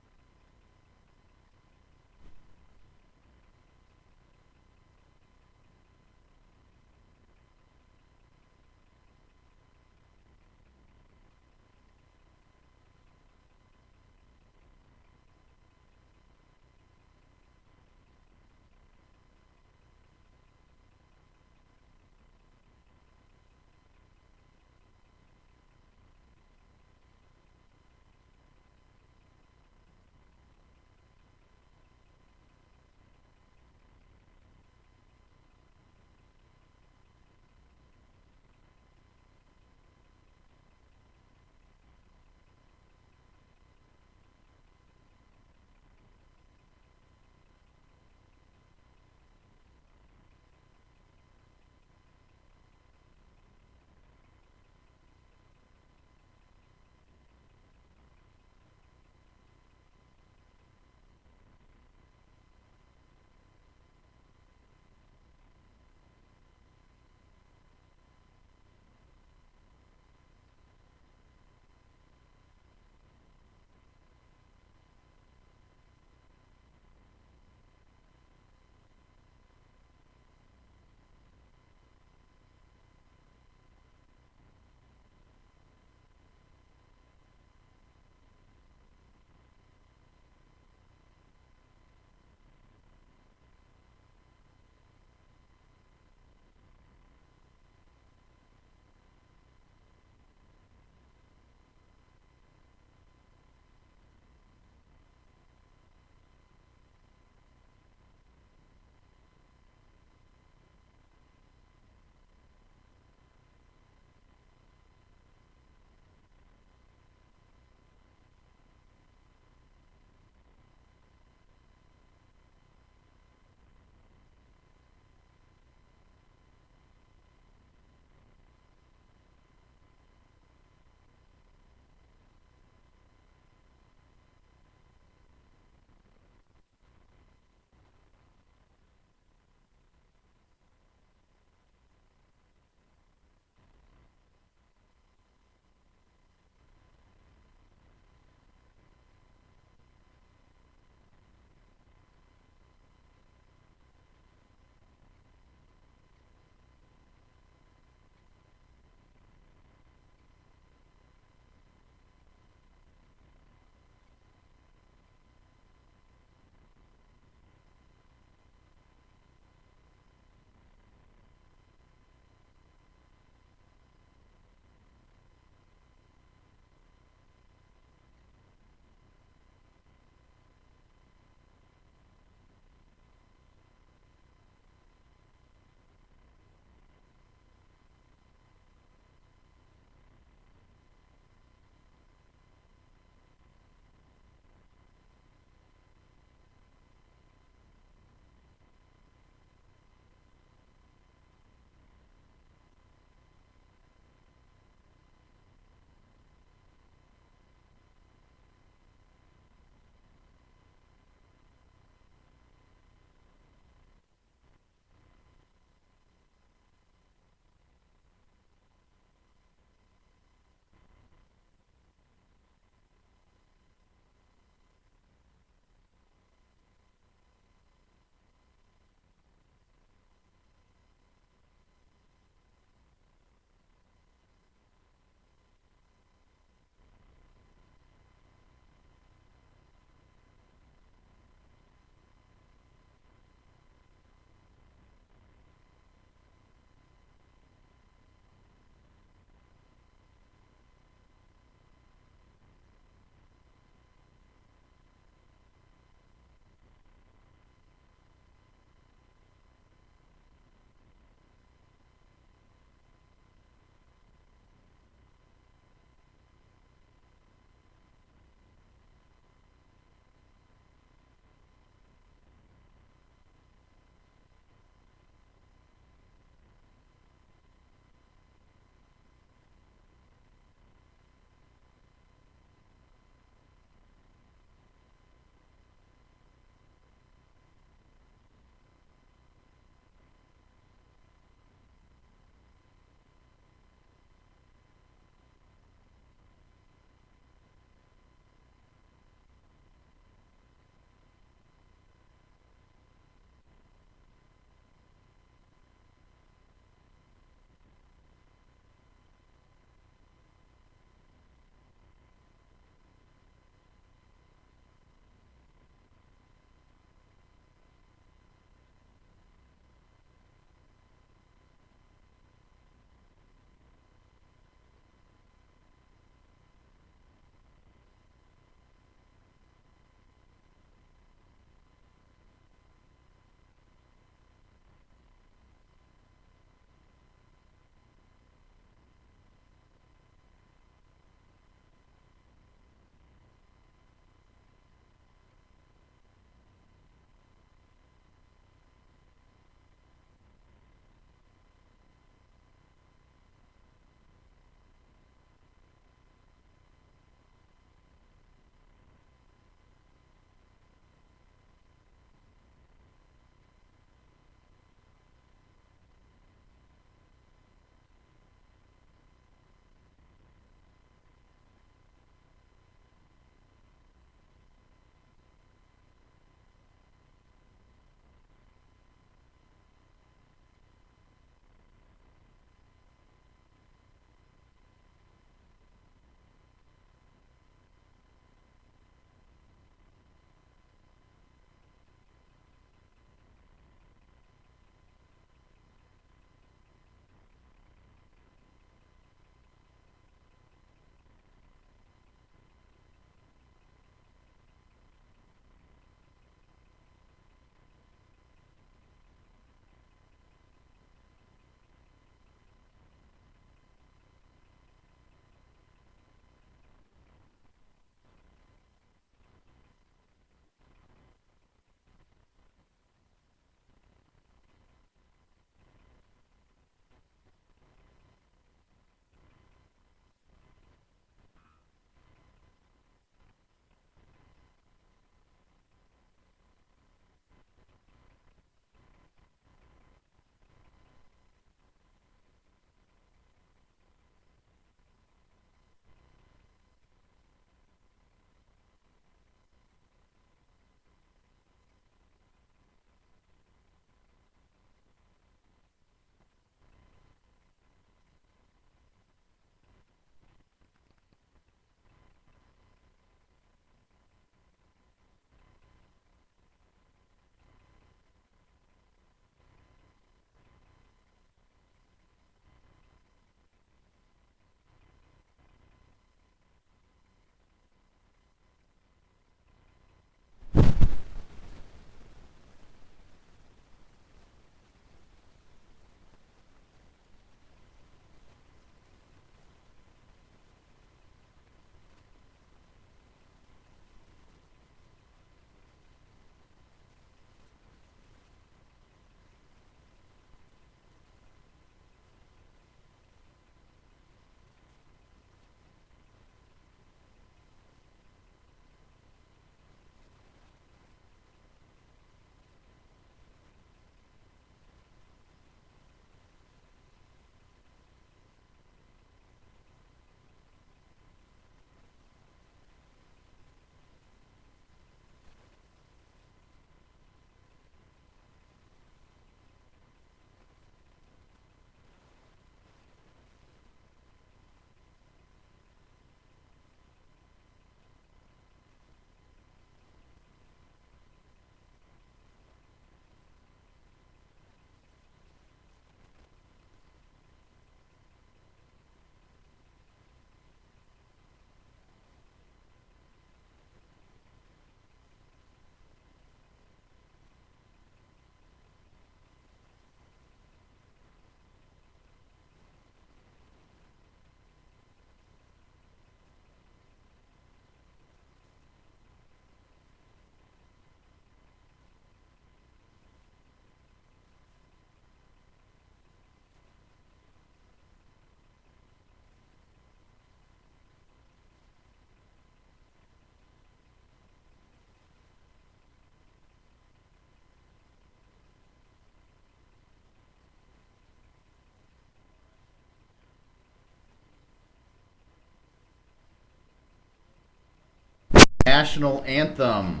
national anthem.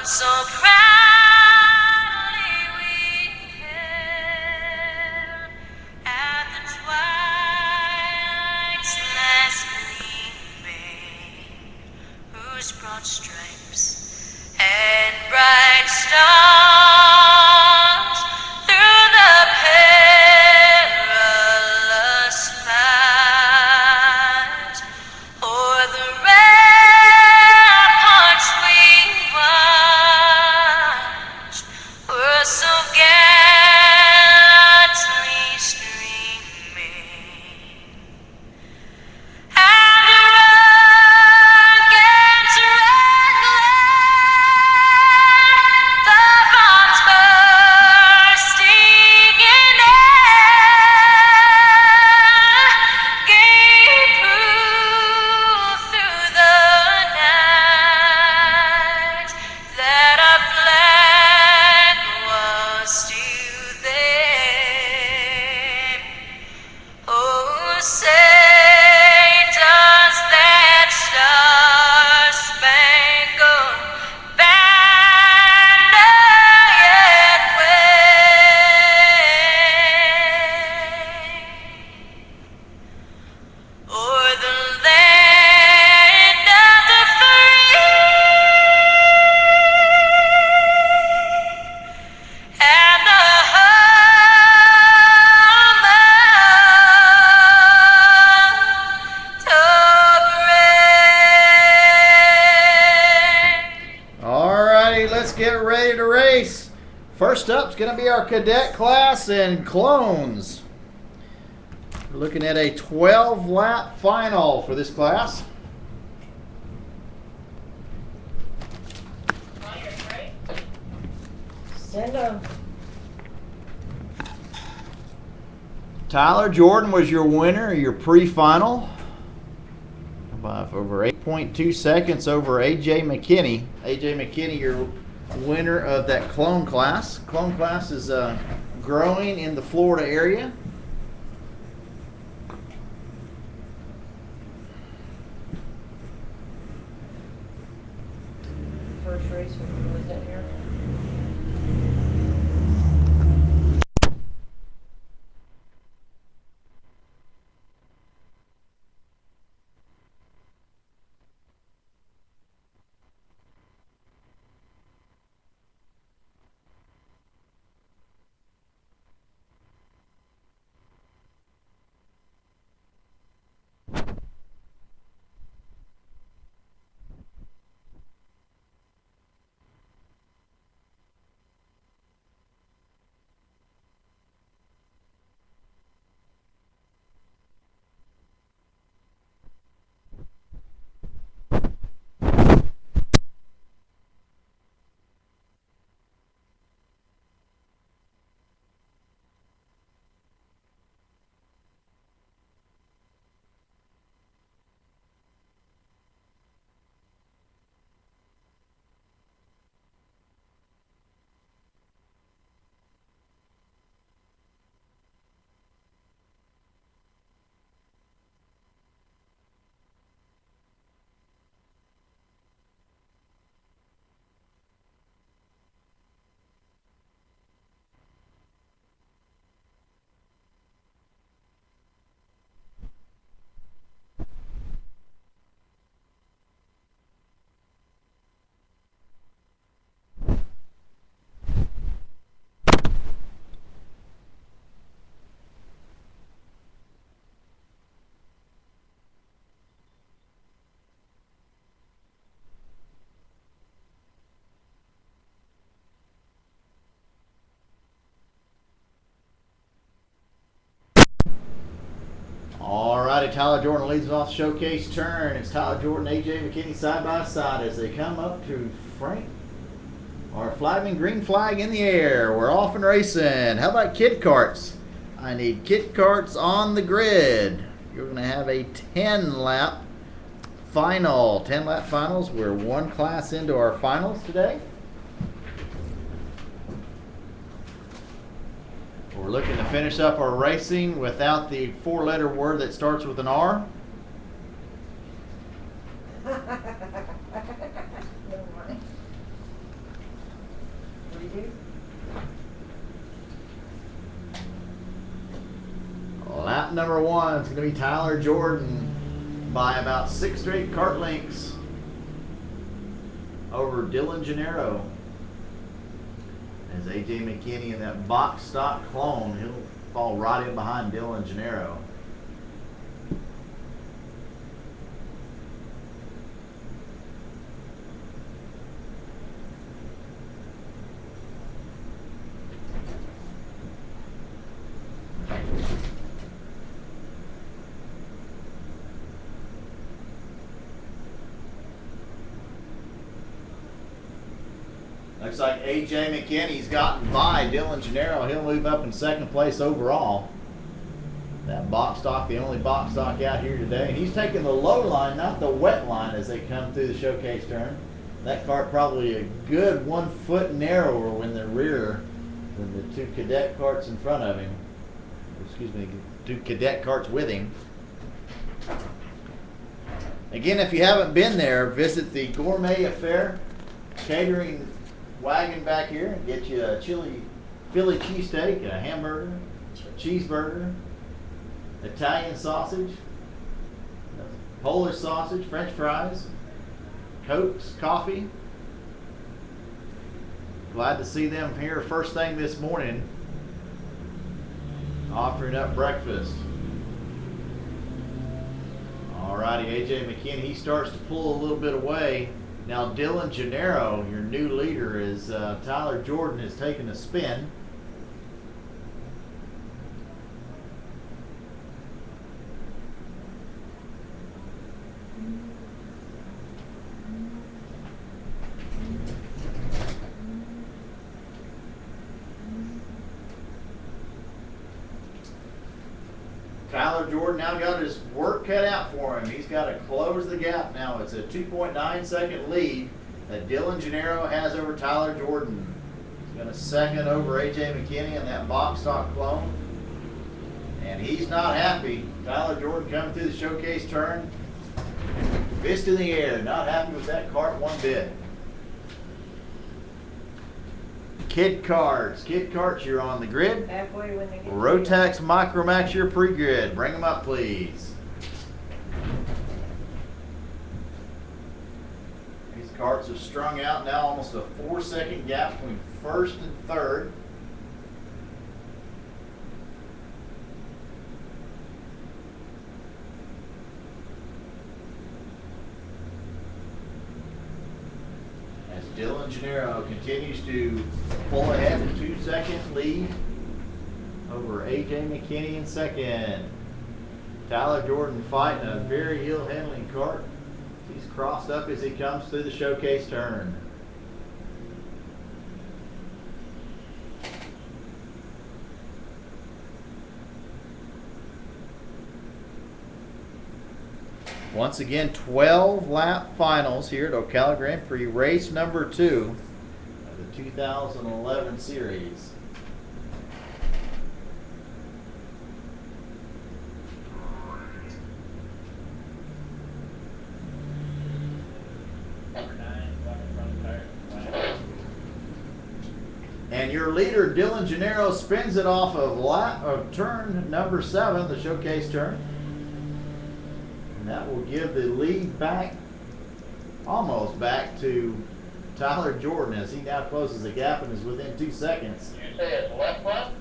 So proudly we hailed at the twilight's last gleaming, whose broad stripes and bright stars through the perilous fight o'er the ramparts we watched were so gallantly streaming. And the rugged red glare, the bombs bursting in air, gave proof through the night that our flag was still there. Oh, say does that star-spangled banner yet wave o'er the land of the free and the home of the brave. Alrighty, let's get ready to race. First up is going to be our cadet class in clones. We're looking at a 12-lap final for this class. Send them. Tyler Jordan was your winner, your pre-final, by over 8.2 seconds over AJ McKinney. AJ McKinney, your winner of that clone class. Clone class is growing in the Florida area. First race was that here? Alrighty, Tyler Jordan leads off showcase turn. It's Tyler Jordan, AJ McKinney side by side as they come up to Frank. Our flying green flag in the air. We're off and racing. How about kid carts? I need kid carts on the grid. You're going to have a 10-lap final 10-lap finals. We're one class into our finals today. We're looking to finish up our racing without the 4-letter word that starts with an R. Never mind. What do you do? Lap number 1 is going to be Tyler Jordan by about 6 straight kart lengths over Dylan Gennaro. As AJ McKinney in that box stock clone, he'll fall right in behind Dylan Gennaro. Looks like AJ McKinney's gotten by Dylan Gennaro. He'll move up in 2nd place overall. That box stock, the only box stock out here today. And he's taking the low line, not the wet line, as they come through the showcase turn. That kart probably a good 1 foot narrower in the rear than the 2 cadet karts in front of him. Excuse me, 2 cadet karts with him. Again, if you haven't been there, visit the Gourmet Affair catering wagon back here and get you a Philly cheesesteak, a hamburger, a cheeseburger, Italian sausage, Polish sausage, French fries, Cokes, coffee. Glad to see them here first thing this morning, offering up breakfast. Alrighty, AJ McKinney, he starts to pull a little bit away. Now Dylan Gennaro, your new leader, is Tyler Jordan is taking a spin. Tyler Jordan now got his work cut out for him. He's got to close the gap now. It's a 2.9 second lead that Dylan Gennaro has over Tyler Jordan. He's got a second over AJ McKinney in that box stock clone. And he's not happy. Tyler Jordan coming through the showcase turn. Fist in the air. Not happy with that kart one bit. Kid Karts, you're on the grid. Halfway when they get Rotax Micromax, your pre-grid. Bring them up, please. These karts are strung out now, almost a 4-second gap between first and third. As Dylan Gennaro continues to pull ahead, a 2-second lead over AJ McKinney in second. Tyler Jordan fighting a very ill handling kart. He's crossed up as he comes through the showcase turn. Once again, 12 lap finals here at Ocala Grand Prix, race number 2 of the 2011 series. And your leader, Dylan Gennaro, spins it off of turn number 7, the showcase turn. And that will give the lead back, almost back to Tyler Jordan as he now closes the gap and is within 2 seconds. You say it's left front?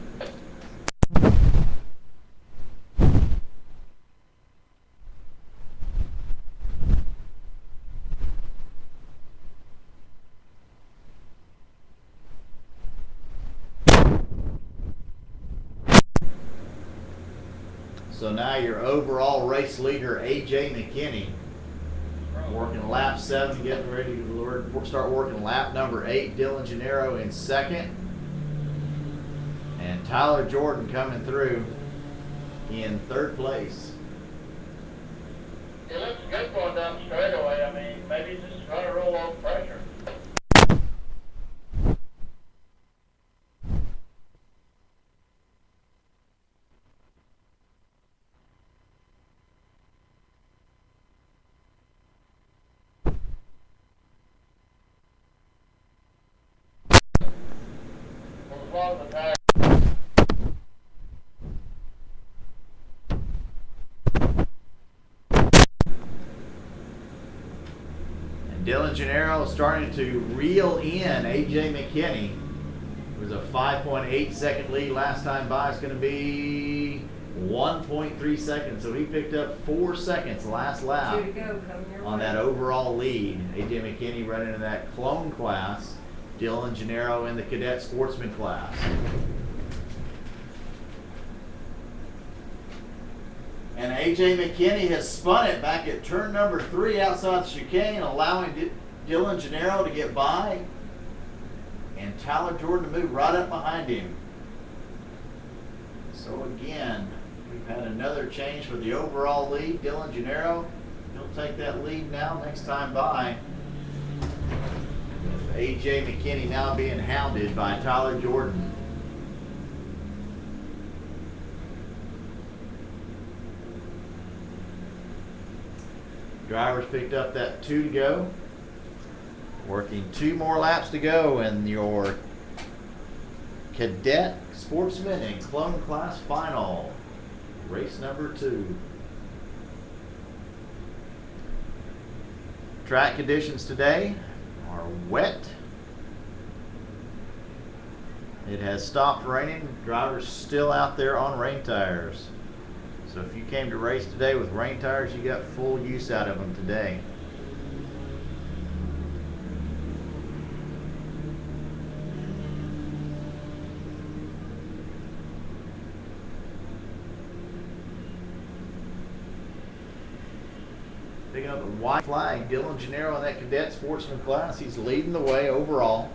So now your overall race leader, AJ McKinney, working lap 7, getting ready to start working lap number 8. Dylan Gennaro in second. And Tyler Jordan coming through in third place. It looks good going down the stretch. close the tire. And Dylan Gennaro starting to reel in AJ McKinney. It was a 5.8 second lead last time by. It's going to be 1.3 seconds. So he picked up 4 seconds last lap Two to go, coming your way. on that overall lead. AJ McKinney running in that clone class. Dylan Gennaro in the cadet sportsman class. And AJ McKinney has spun it back at turn number 3 outside the chicane, allowing Dylan Gennaro to get by. And Tyler Jordan to move right up behind him. So again, we've had another change for the overall lead. Dylan Gennaro, he'll take that lead now next time by. AJ McKinney now being hounded by Tyler Jordan. Drivers picked up that 2 to go. Working 2 more laps to go in your cadet sportsman and clone class final. Race number 2. Track conditions today are wet. It has stopped raining. Drivers still out there on rain tires. So if you came to race today with rain tires, you got full use out of them today. Picking up a white flag, Dylan Gennaro in that cadet sportsman class. He's leading the way overall.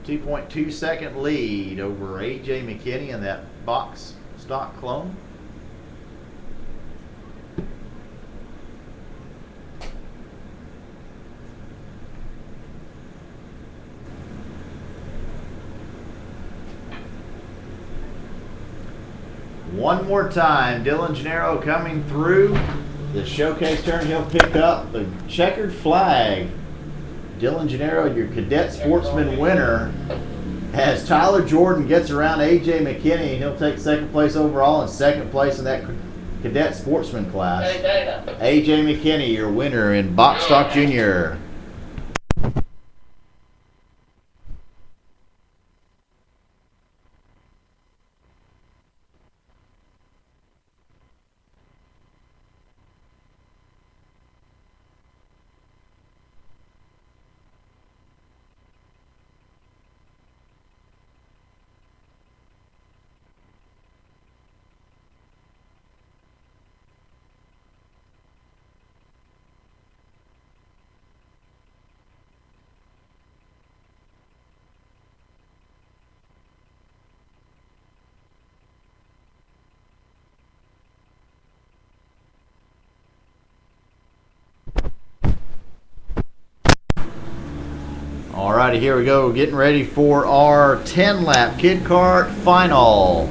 2.2 second lead over AJ McKinney in that box stock clone. One more time, Dylan Gennaro coming through the showcase turn. He'll pick up the checkered flag. Dylan Gennaro, your cadet sportsman winner, as Tyler Jordan gets around AJ McKinney. He'll take second place overall and second place in that cadet sportsman class. Hey, Dana. AJ McKinney, your winner in box stock junior. Alrighty, here we go. Getting ready for our 10-lap Kid Kart final.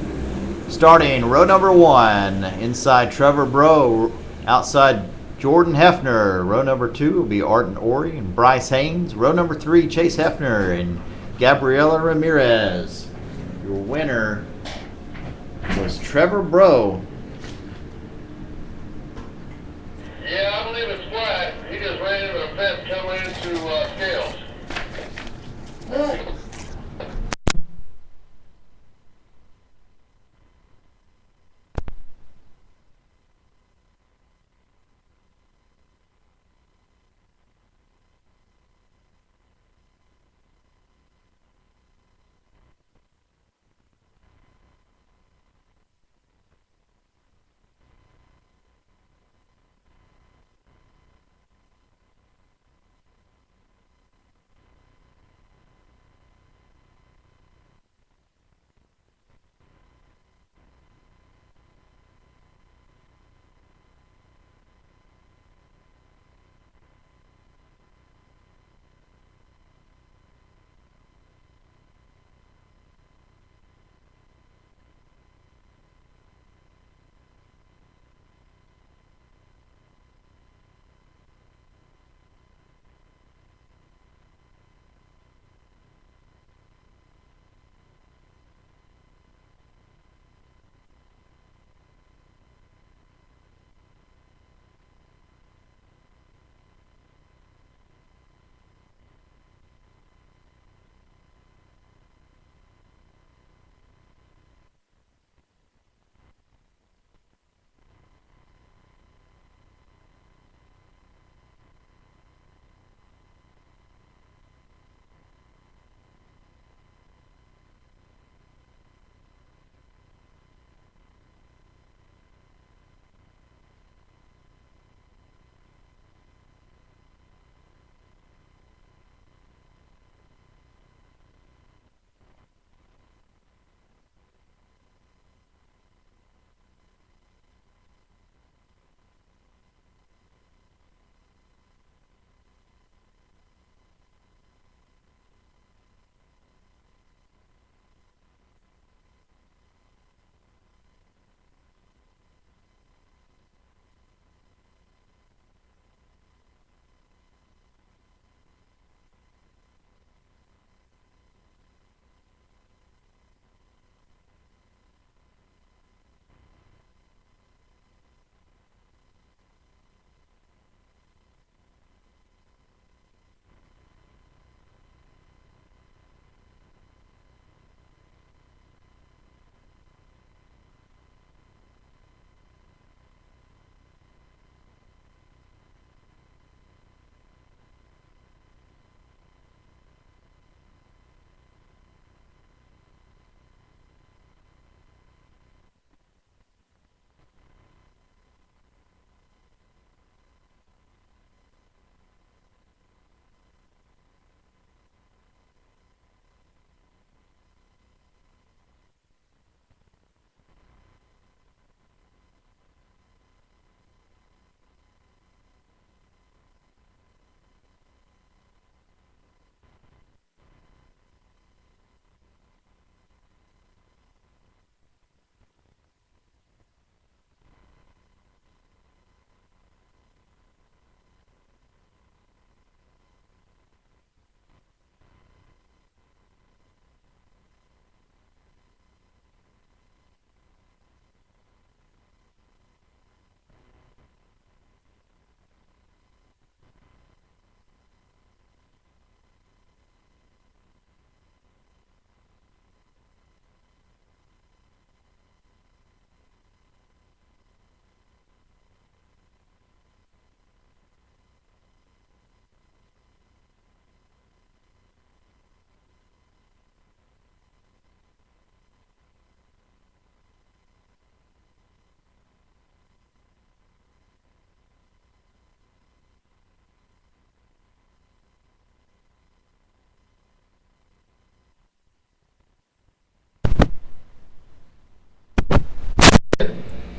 Starting row number 1, inside Trevor Bro, outside Jordan Hefner. Row number 2 will be Arden Ori and Bryce Haynes. Row number 3, Chase Hefner and Gabriela Ramirez. Your winner was Trevor Bro. Yeah, I believe it's flat. He just ran into a fence coming into scales.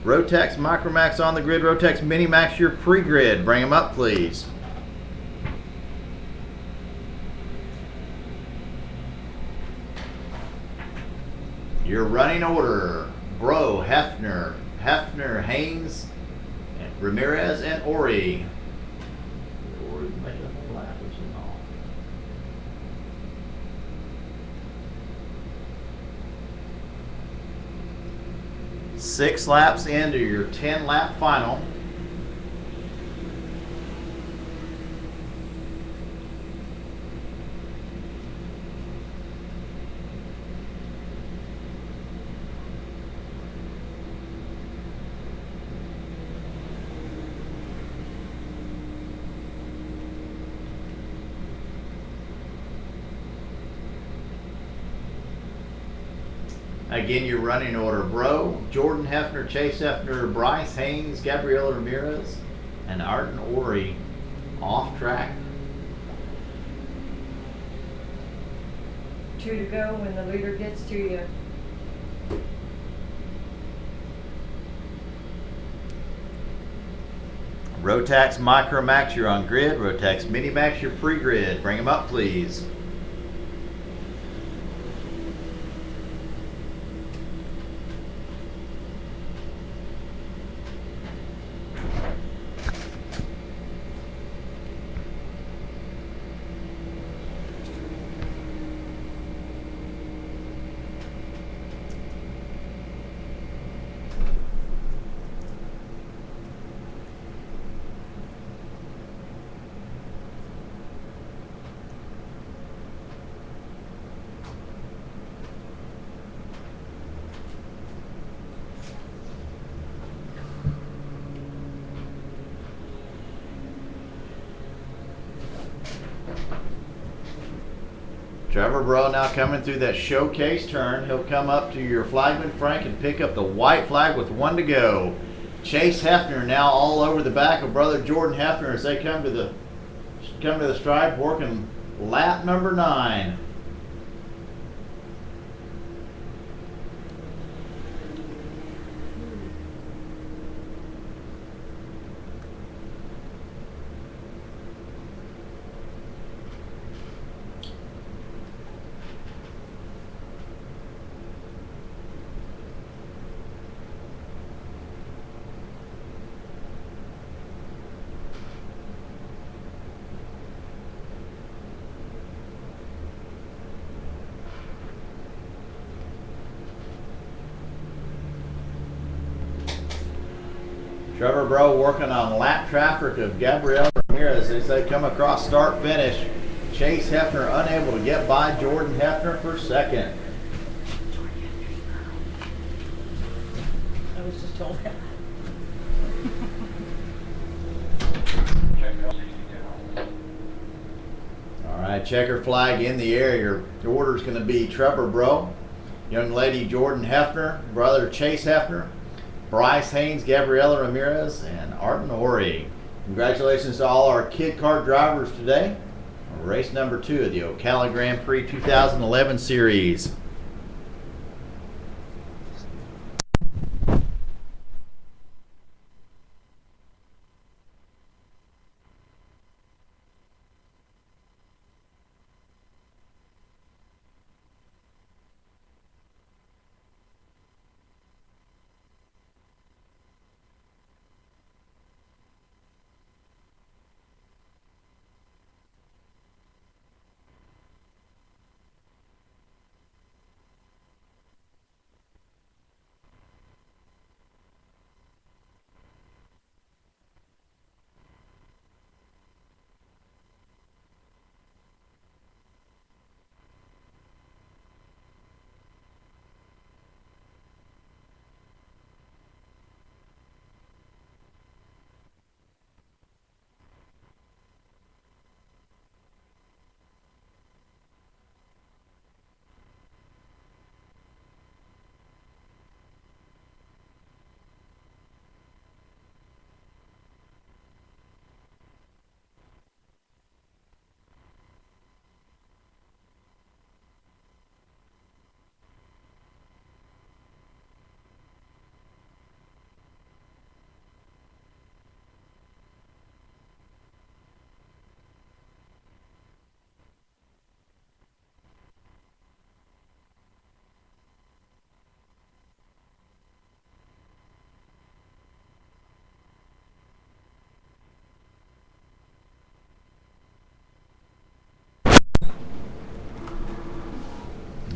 Rotex Micromax on the grid. Rotex Minimax, your pre-grid. Bring them up, please. Your running order: Bro, Hefner, Haynes, Ramirez, and Ori. Ori made a whole lap, which is all. 6 laps into your 10-lap final. Again, your running order: Bro, Jordan Hefner, Chase Hefner, Bryce Haynes, Gabriela Ramirez, and Arden Ori off track. 2 to go when the leader gets to you. Rotax Micromax, you're on grid. Rotax Minimax, your pre-grid. Bring them up, please. Trevor Bro now coming through that showcase turn. He'll come up to your flagman Frank and pick up the white flag with 1 to go. Chase Hefner now all over the back of brother Jordan Hefner as they come to the stripe, working lap number 9. Trevor Bro working on lap traffic of Gabriel Ramirez as they come across start finish. Chase Hefner unable to get by Jordan Hefner for second. I was just told that. All right, checker flag in the air. Your order is going to be Trevor Bro, young lady Jordan Hefner, brother Chase Hefner, Bryce Haynes, Gabriela Ramirez, and Arden Ori. Congratulations to all our kid kart drivers today. Race number 2 of the Ocala Grand Prix 2011 series.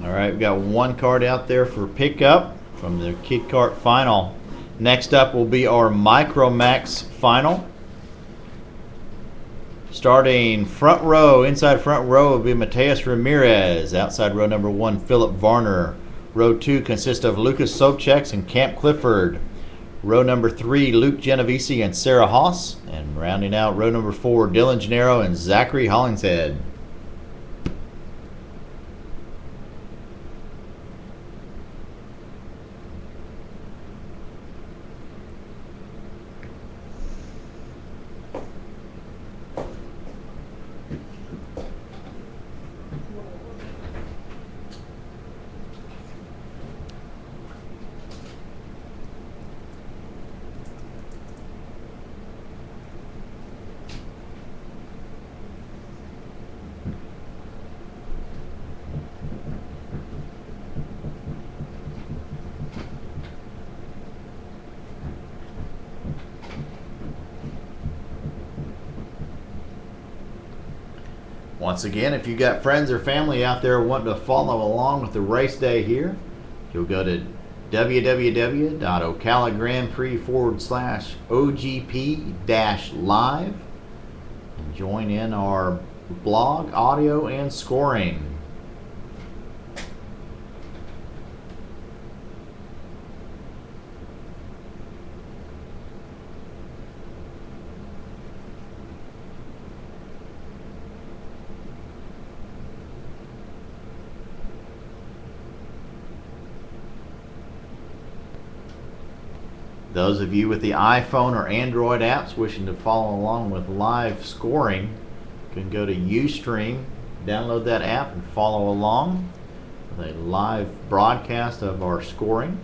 All right, we've got one card out there for pickup from the Kid Kart Final. Next up will be our Micromax Final. Starting front row, inside front row will be Mateus Ramirez. Outside row number 1, Philip Varner. Row 2 consists of Lucas Sobchak and Camp Clifford. Row number 3, Luke Genovese and Sarah Haas. And rounding out row number 4, Dylan Gennaro and Zachary Hollingshead. Once again, if you got friends or family out there wanting to follow along with the race day here, you'll go to www.ocalagrandprix.com/OGP-live and join in our blog, audio, and scoring. Those of you with the iPhone or Android apps wishing to follow along with live scoring can go to Ustream, download that app, and follow along with a live broadcast of our scoring.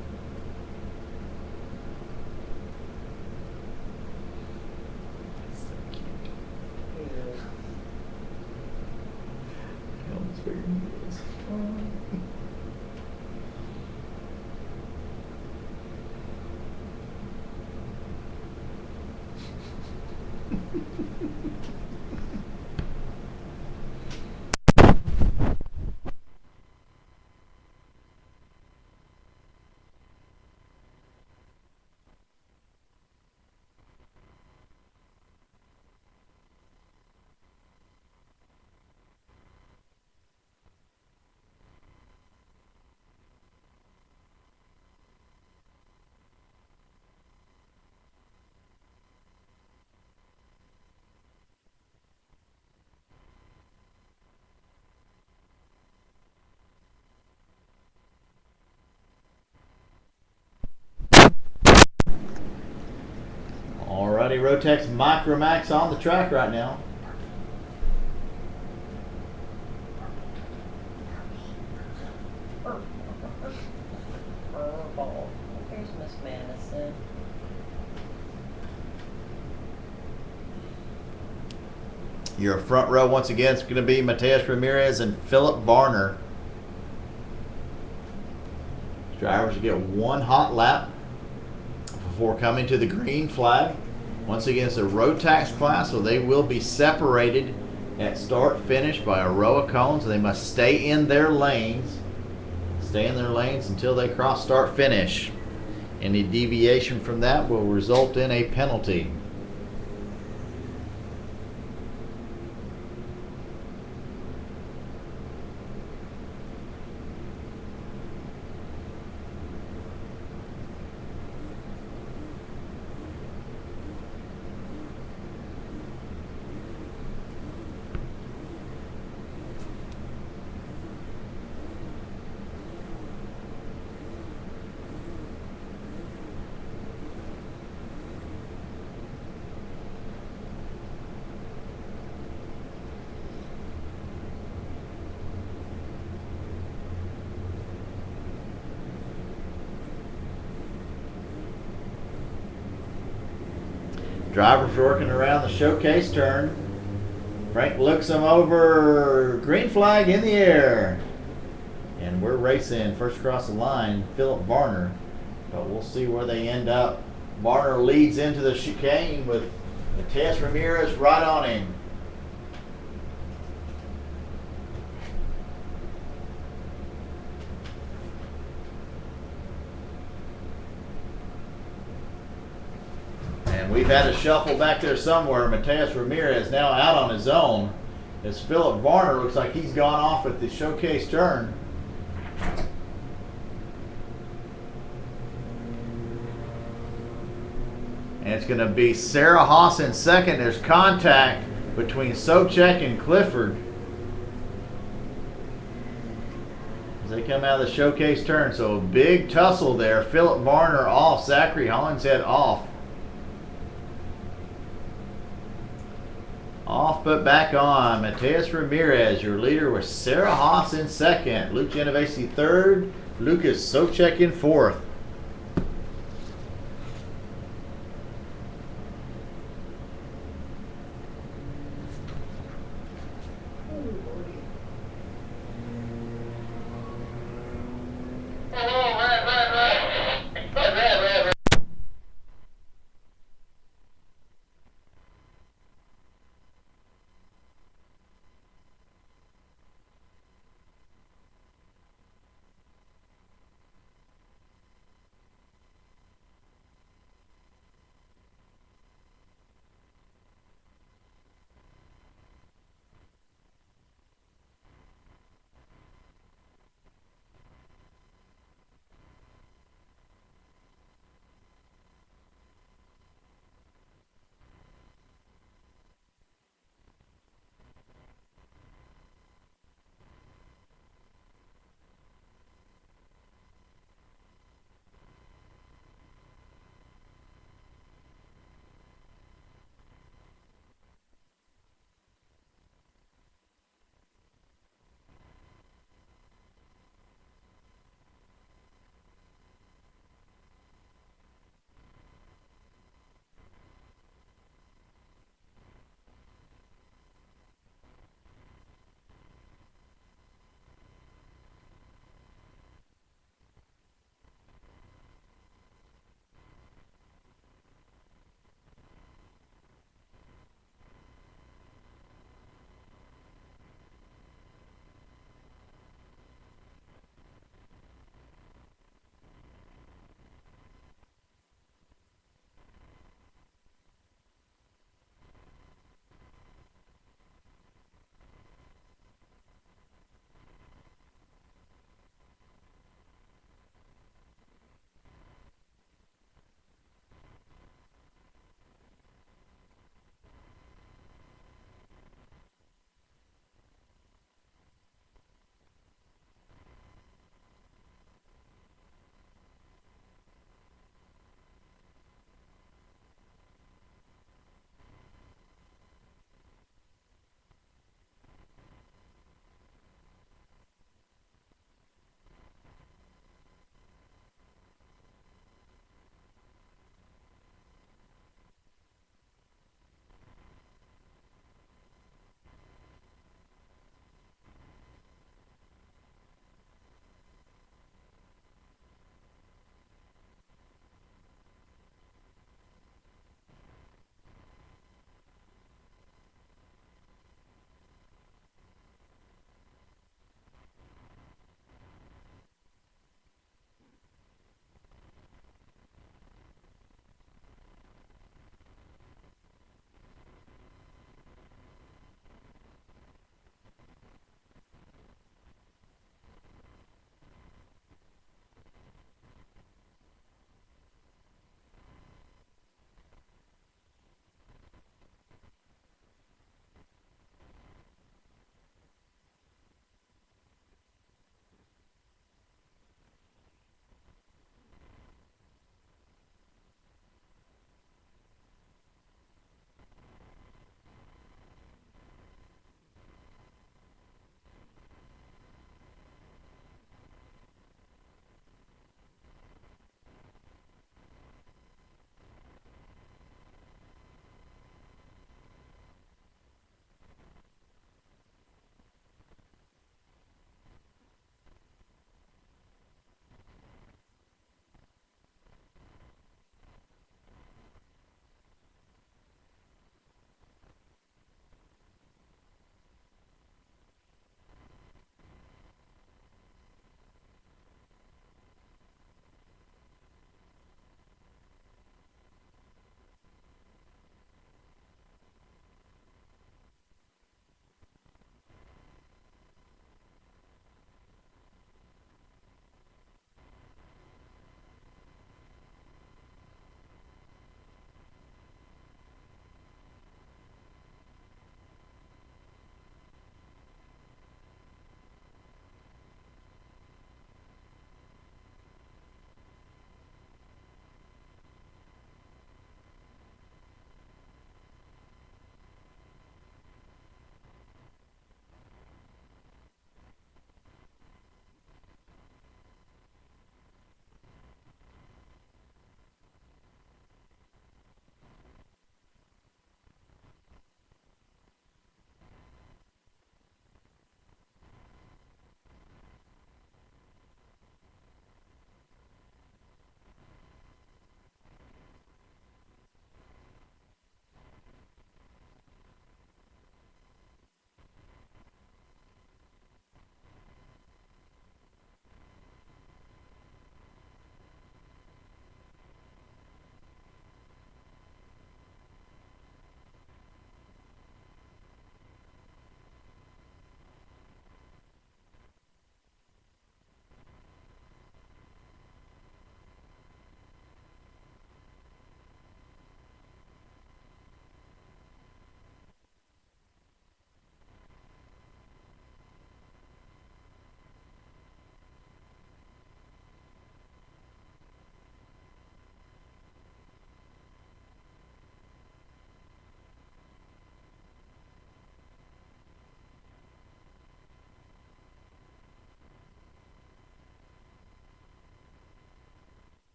Alrighty, Rotex Micromax on the track right now. Here's Miss Madison. Your front row once again is going to be Mateus Ramirez and Philip Varner. Drivers will get one hot lap before coming to the green flag. Once again, it's a road tax class, so they will be separated at start finish by a row of cones. They must stay in their lanes. Stay in their lanes until they cross start finish. Any deviation from that will result in a penalty. Drivers working around the showcase turn. Frank looks them over. Green flag in the air. And we're racing first across the line, Philip Varner. But we'll see where they end up. Varner leads into the chicane with Mateus Ramirez right on him. we've had a shuffle back there somewhere. Mateus Ramirez now out on his own. As Philip Varner looks like he's gone off at the showcase turn. And it's going to be Sarah Haas in second. There's contact between Sobchak and Clifford as they come out of the showcase turn. So a big tussle there. Philip Varner off. Zachary Hollingshead off. Off but back on. Mateus Ramirez, your leader, with Sarah Haas in second. Luke Genovese third. Lucas Sobchak in fourth.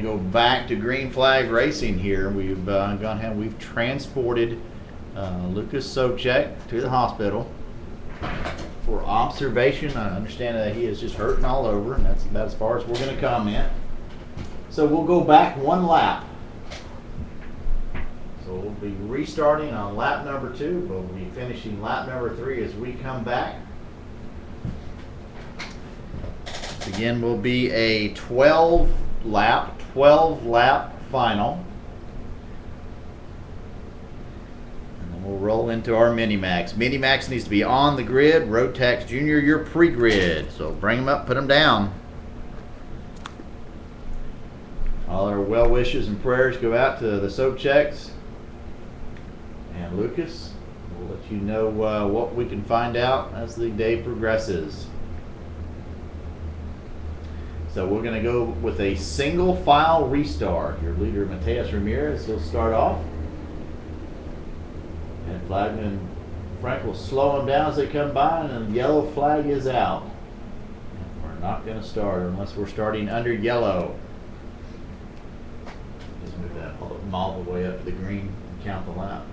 to go back to green flag racing here. We've we've transported Lucas Sobchak to the hospital for observation. I understand that he is just hurting all over, and that's about as far as we're going to comment. So we'll go back one lap. So we'll be restarting on lap number 2. We'll be finishing lap number 3 as we come back. Again, will be a 12 lap final. And then we'll roll into our Mini-Max. Mini-Max needs to be on the grid. Road Tax Jr., your pre-grid. So bring them up, put them down. All our well wishes and prayers go out to the Sobchaks and Lucas. We'll let you know what we can find out as the day progresses. So we're going to go with a single file restart. Your leader, Mateus Ramirez, he'll start off. And Flagman Frank will slow them down as they come by, and the yellow flag is out. We're not going to start unless we're starting under yellow. Just move that all the way up to the green and count the lap.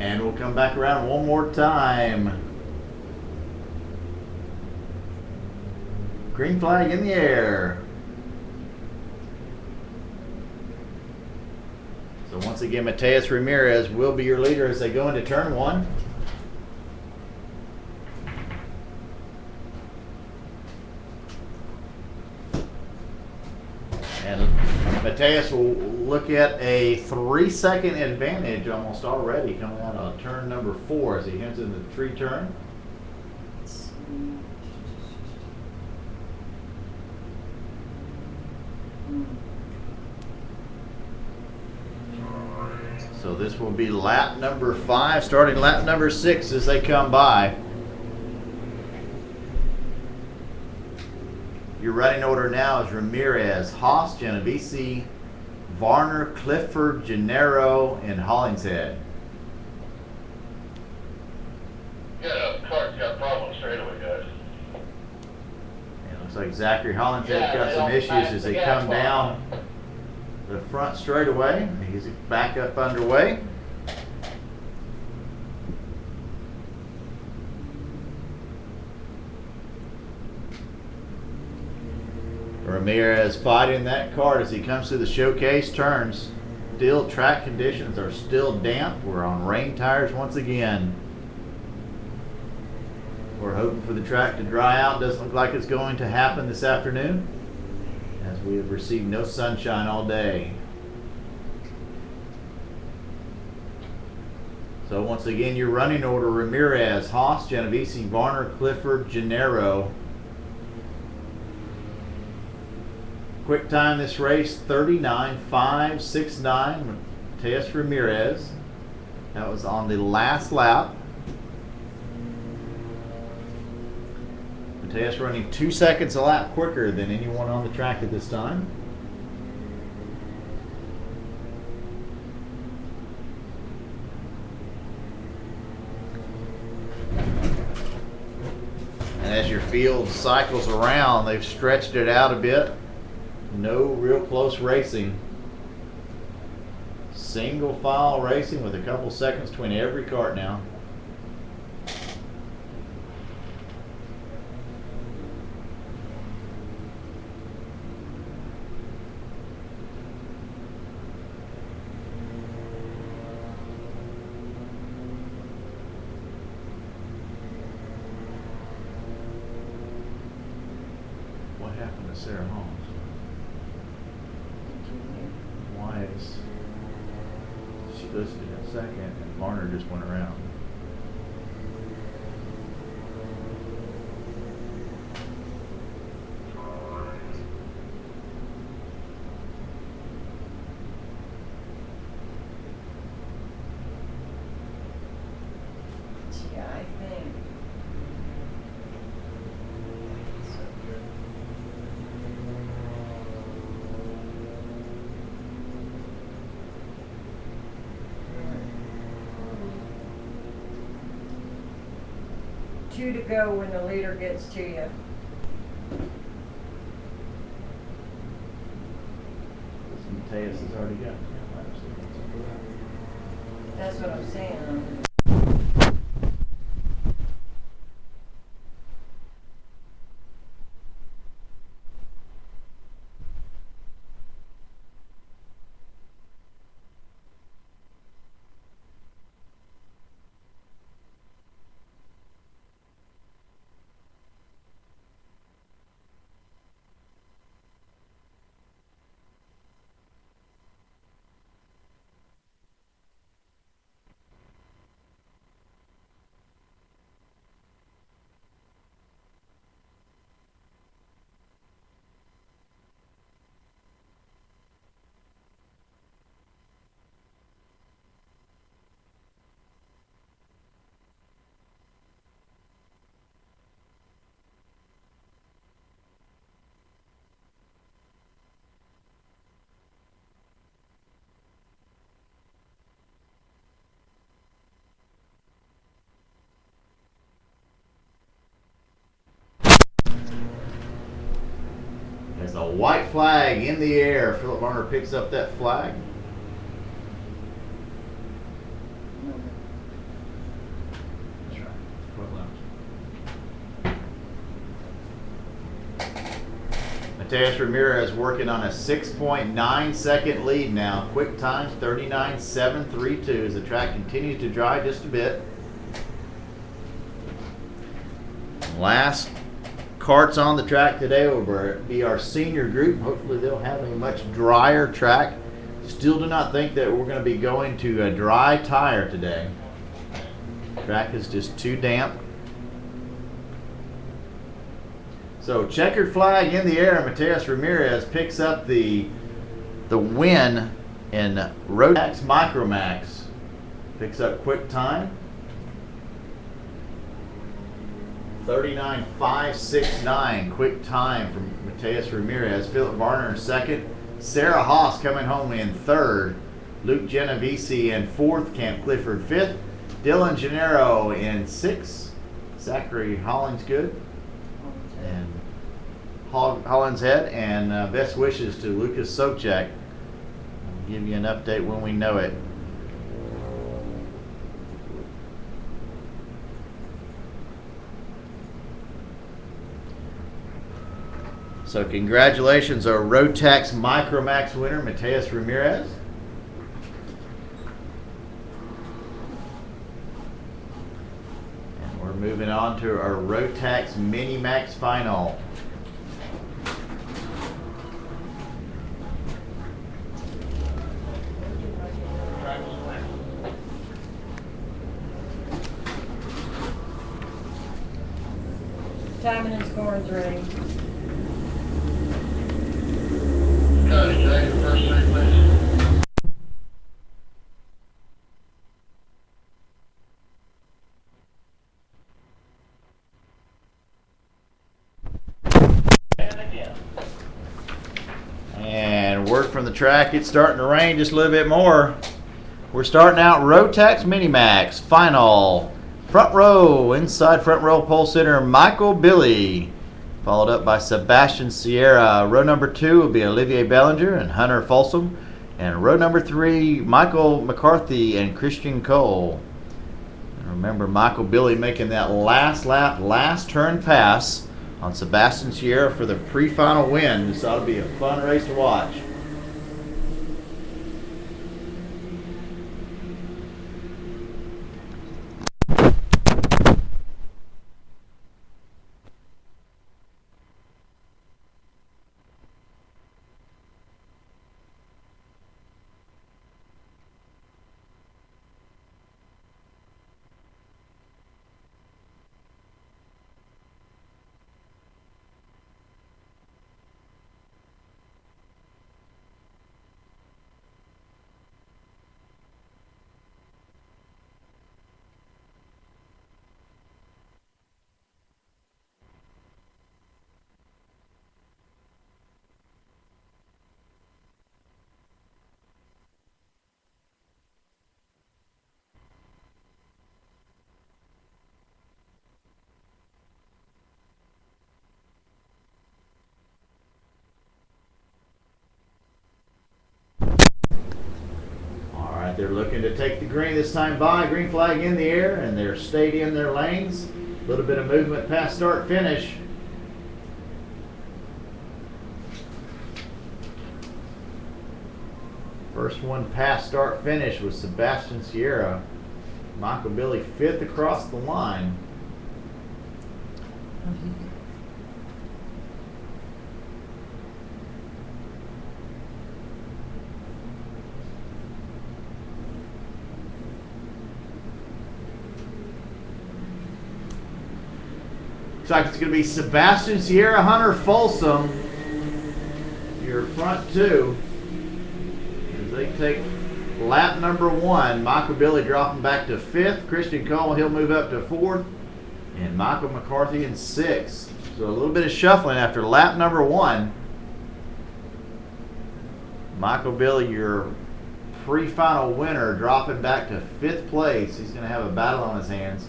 And we'll come back around one more time. Green flag in the air. So once again, Mateus Ramirez will be your leader as they go into turn 1. And Mateus will look at a 3-second advantage almost already coming out of turn number 4 as he heads into the tree turn. So this will be lap number 5, starting lap number 6 as they come by. Your running order now is Ramirez, Haas, Genovese, Varner, Clifford, Gennaro, and Hollingshead. Yeah, car's got problems straight away, guys. It looks like Zachary Hollingshead got some issues as they come down the front straightaway. He's back up underway. Ramirez fighting that cart as he comes through the showcase turns. Still, track conditions are still damp. We're on rain tires once again. We're hoping for the track to dry out. Doesn't look like it's going to happen this afternoon, as we have received no sunshine all day. So once again, your running order: Ramirez, Haas, Genovese, Varner, Clifford, Gennaro. Quick time this race, 39.569. Mateus Ramirez. That was on the last lap. Mateus running 2 seconds a lap quicker than anyone on the track at this time. And as your field cycles around, they've stretched it out a bit. No real close racing. Single file racing with a couple seconds between every cart now. What happened to Sarah Holmes. Why is she listed in second and Varner just went around? Yeah, I think. Two to go when the leader gets to you. Mateus has already got. That's what I'm saying. There's a white flag in the air. Philip Varner picks up that flag. That's right. Mateus Ramirez working on a 6.9 second lead now. Quick time 39.732 as the track continues to dry just a bit. Last carts on the track today will be our senior group. Hopefully they'll have a much drier track. Still do not think that we're going to be going to a dry tire today. Track is just too damp. So checkered flag in the air, and Mateus Ramirez picks up the win in Rotax Micromax. Picks up quick time. 39.569, quick time from Mateus Ramirez. Philip Varner in second. Sarah Haas coming home in third. Luke Genovese in fourth. Camp Clifford fifth. Dylan Gennaro in sixth. Zachary Hollingsgood and Hollinshead. And best wishes to Lucas Sobchak. I'll give you an update when we know it. So congratulations, our Rotax Micromax winner, Mateus Ramirez. And we're moving on to our Rotax Minimax final. Timing and scoring's ready. Cody, can I get the first three, please? And word from the track, it's starting to rain just a little bit more. We're starting out Rotax Minimax final. Front row, inside front row pole sitter, Michael Billy. Followed up by Sebastian Sierra. Row number 2 will be Olivier Bellinger and Hunter Folsom. And row number 3, Michael McCarthy and Christian Cole. And remember, Michael Billy making that last lap, last turn pass on Sebastian Sierra for the pre-final win. This ought to be a fun race to watch. they're looking to take the green this time by. Green flag in the air, and they're stayed in their lanes. A little bit of movement past start finish. First one past start finish was Sebastian Sierra. Michael Billy 5th across the line. Looks like it's going to be Sebastian Sierra, Hunter Folsom, your front two. As they take lap number 1, Michael Billy dropping back to 5th. Christian Cole, he'll move up to 4th. And Michael McCarthy in 6th. So a little bit of shuffling after lap number 1. Michael Billy, your pre-final winner, dropping back to 5th place. He's going to have a battle on his hands.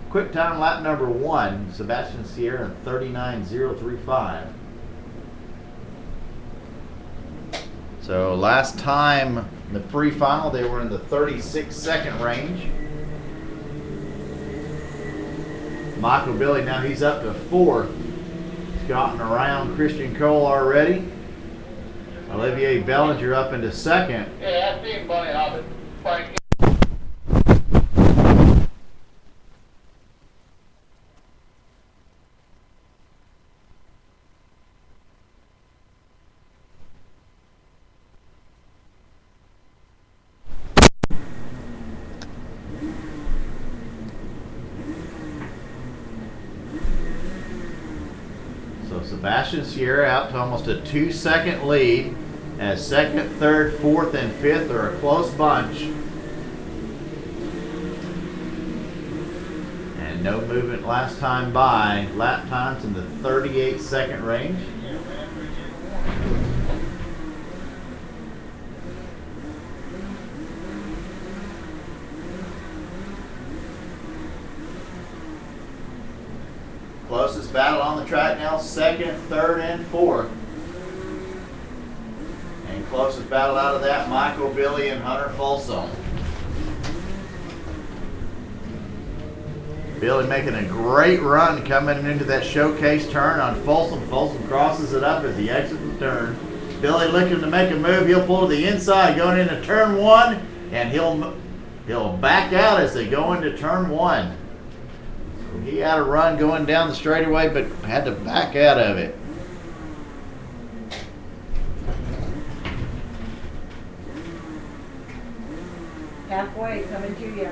Quick time lap number 1, Sebastian Sierra in 39.035. So last time in the pre-final, they were in the 36-second range. Michael Billy, now he's up to 4th. He's gotten around Christian Cole already. Olivier Bellinger up into 2nd. Yeah, I seen Bunny Hobbit. Frank. So Sebastian Sierra out to almost a 2-second lead, as 2nd, 3rd, 4th, and 5th are a close bunch. And no movement last time by. Lap times in the 38-second range. Closest battle on the track now, 2nd, 3rd, and 4th. And closest battle out of that, Michael Billy and Hunter Folsom. Billy making a great run coming into that showcase turn on Folsom. Folsom crosses it up as he exits the turn. Billy looking to make a move. He'll pull to the inside going into turn 1, and he'll back out as they go into turn 1. He had a run going down the straightaway, but had to back out of it. Halfway, coming to you.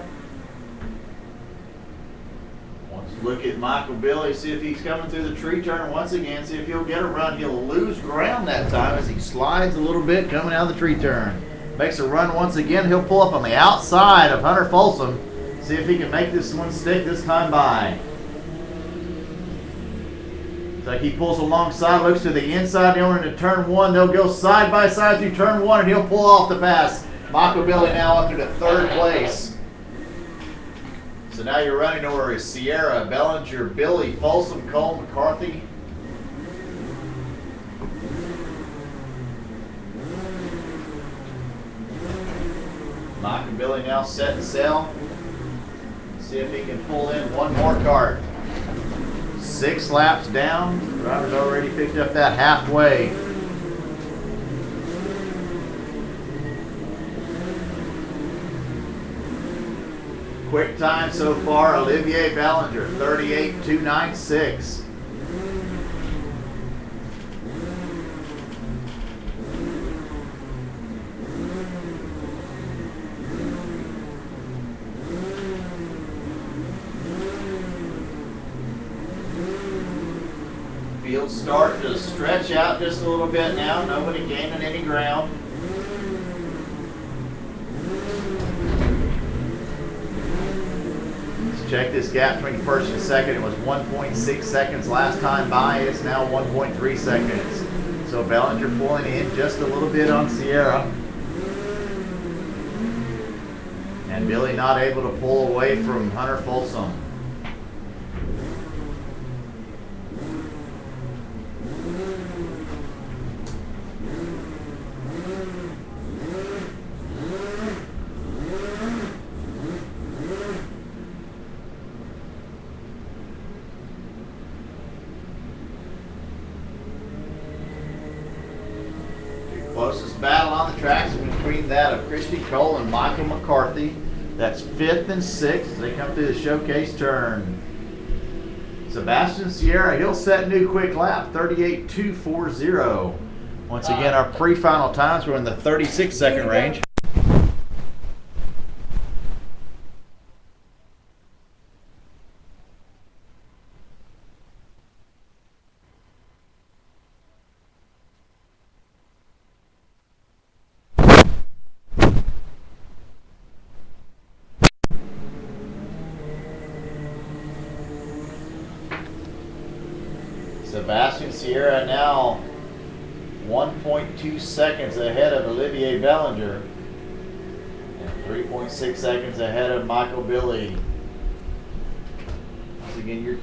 Wants to look at Michael Billy, see if he's coming through the tree turn once again, see if he'll get a run. He'll lose ground that time as he slides a little bit coming out of the tree turn. Makes a run once again. He'll pull up on the outside of Hunter Folsom. See if he can make this one stick this time by. It's like he pulls alongside, looks to the inside, going into turn 1. They'll go side by side through turn 1, and he'll pull off the pass. Michael Billy now up to 3rd place. So now your running order is Sierra, Bellinger, Billy, Folsom, Cole, McCarthy. Michael Billy now set sail. See if he can pull in one more cart. 6 laps down. Driver's already picked up that halfway. Quick time so far, Olivier Bellinger, 38.296. Field start to stretch out just a little bit now. Nobody gaining any ground. Let's check this gap between 1st and 2nd. It was 1.6 seconds last time by. It's now 1.3 seconds. So Bellinger pulling in just a little bit on Sierra. And Billy not able to pull away from Hunter Folsom. Christy Cole and Michael McCarthy. That's 5th and 6th. They come through the showcase turn. Sebastian Sierra, he'll set new quick lap, 38.240. Once again, our pre-final times were in the 36-second range. Sebastian Sierra now 1.2 seconds ahead of Olivier Bellinger and 3.6 seconds ahead of Michael Billy. Once again,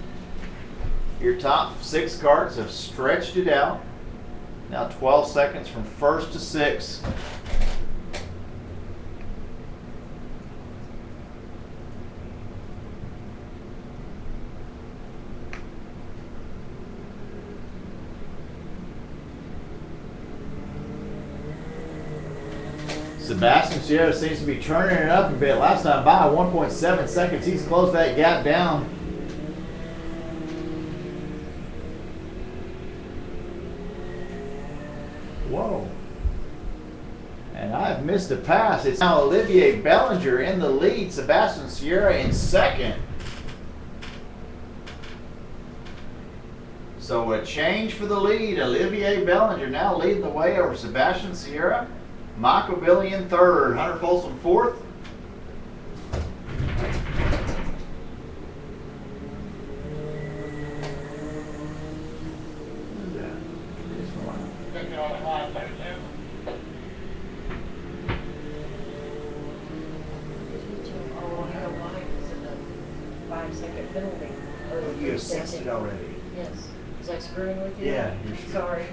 your top 6 carts have stretched it out. Now 12 seconds from 1st to 6th. Sebastian Sierra seems to be turning it up a bit. Last time by 1.7 seconds. He's closed that gap down. Whoa. And I've missed a pass. It's now Olivier Bellinger in the lead. Sebastian Sierra in second. So a change for the lead. Olivier Bellinger now leading the way over Sebastian Sierra. Michael Billy in 3rd, Hunter Folsom 4th. You assessed it already. Yes. Is that screwing with you? Yeah, you're Sorry.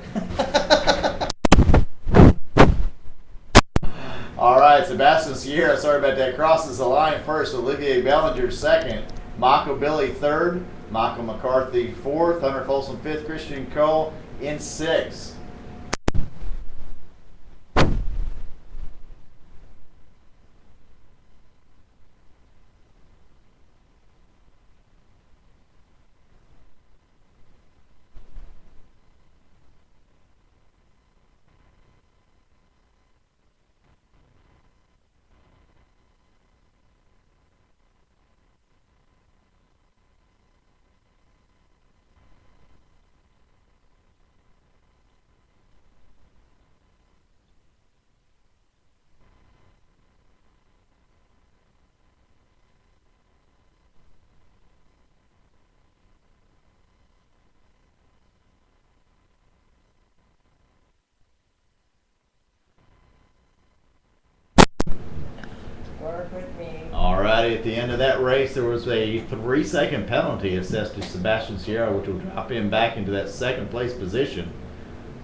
All right, Sebastian Sierra, sorry about that, crosses the line first. Olivier Bellinger 2nd, Michael Billy 3rd, Michael McCarthy 4th, Hunter Folsom 5th, Christian Cole in 6th. Work with me. All righty, at the end of that race, there was a 3-second penalty assessed to Sebastian Sierra, which will drop him back into that 2nd place position.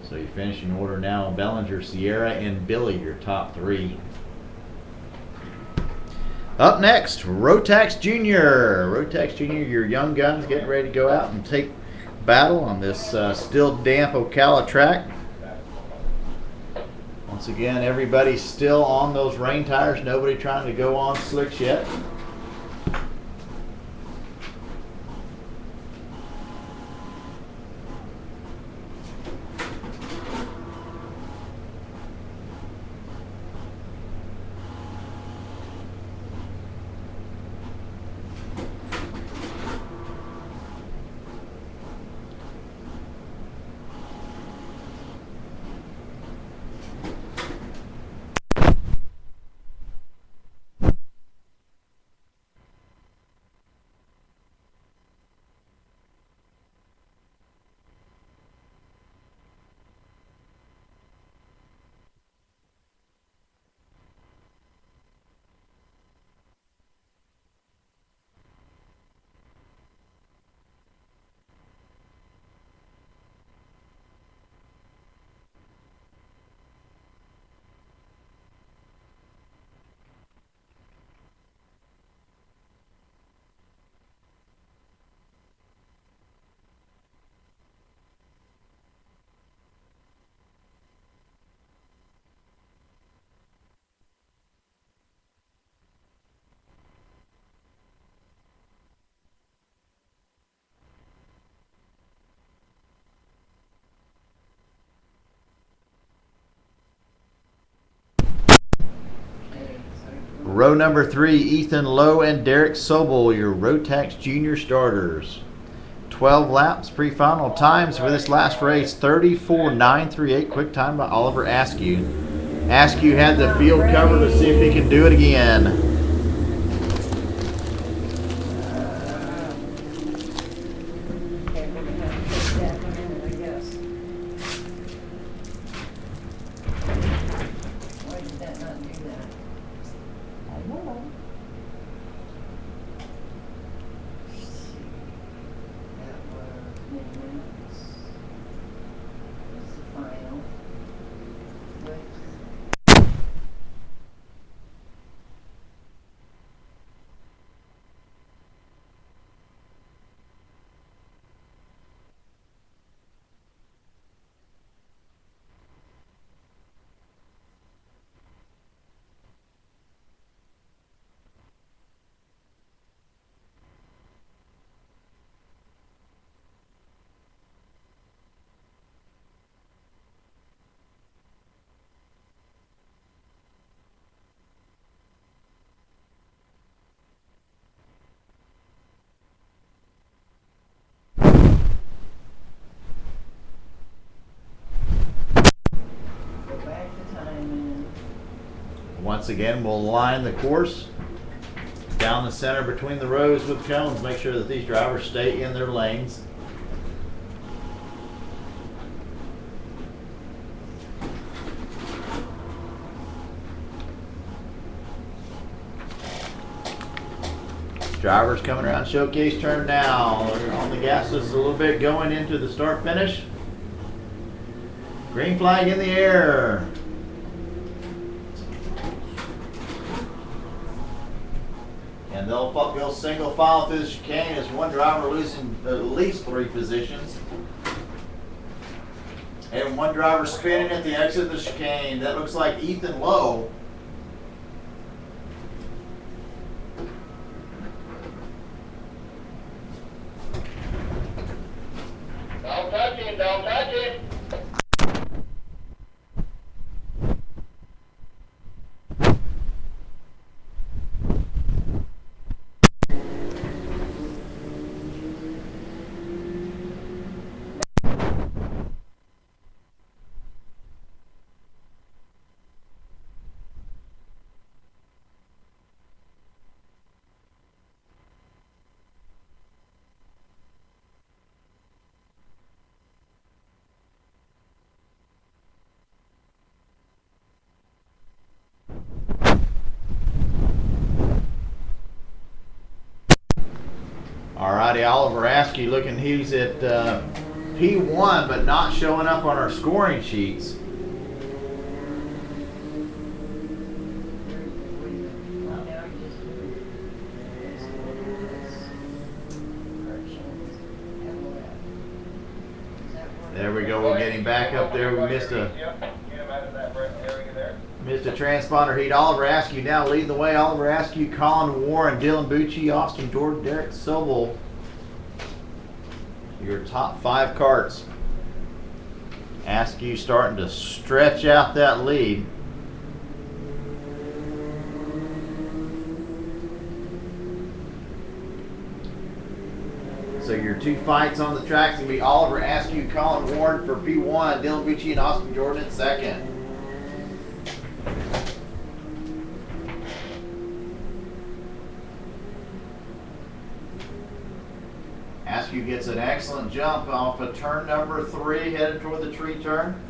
So you finish in order now, Bellinger, Sierra, and Billy, your top 3. Up next, Rotax Jr. Rotax Jr., your young guns getting ready to go out and take battle on this still damp Ocala track. Once again, everybody's still on those rain tires. Nobody trying to go on slicks yet. row number 3, Ethan Lowe and Derek Sobel, your Rotax Junior starters. 12 laps, pre-final times for this last race, 34.938, quick time by Oliver Askew. Askew had the field covered to see if he can do it again. Okay, we're gonna have to take that one in, I guess. Why did that not do that? I don't know. That was minutes. That's the final. With go back to time and Once again, we'll line the course down the center between the rows with cones. Make sure that these drivers stay in their lanes. Drivers coming around showcase turn now. They're on the gas just a little bit going into the start finish. Green flag in the air. And they'll go single file through the chicane as one driver losing at least 3 positions. And one driver spinning at the exit of the chicane. That looks like Ethan Lowe. Don't touch it, don't touch it. Alrighty, Oliver Askew looking, he's at P1 but not showing up on our scoring sheets. well, now you just move this, corrections, and left. Does that work? There we go, we're getting back up there. We missed a Yep, get him out of that area there. transponder heat. Oliver Askew now leading the way. Oliver Askew, Colin Warren, Dylan Bucci, Austin Jordan, Derek Sobel. Your top 5 carts. Askew starting to stretch out that lead. So your 2 fights on the track is going to be Oliver Askew, Colin Warren for P1, Dylan Bucci and Austin Jordan in second. Askew gets an excellent jump off of turn number 3, headed toward the tree turn.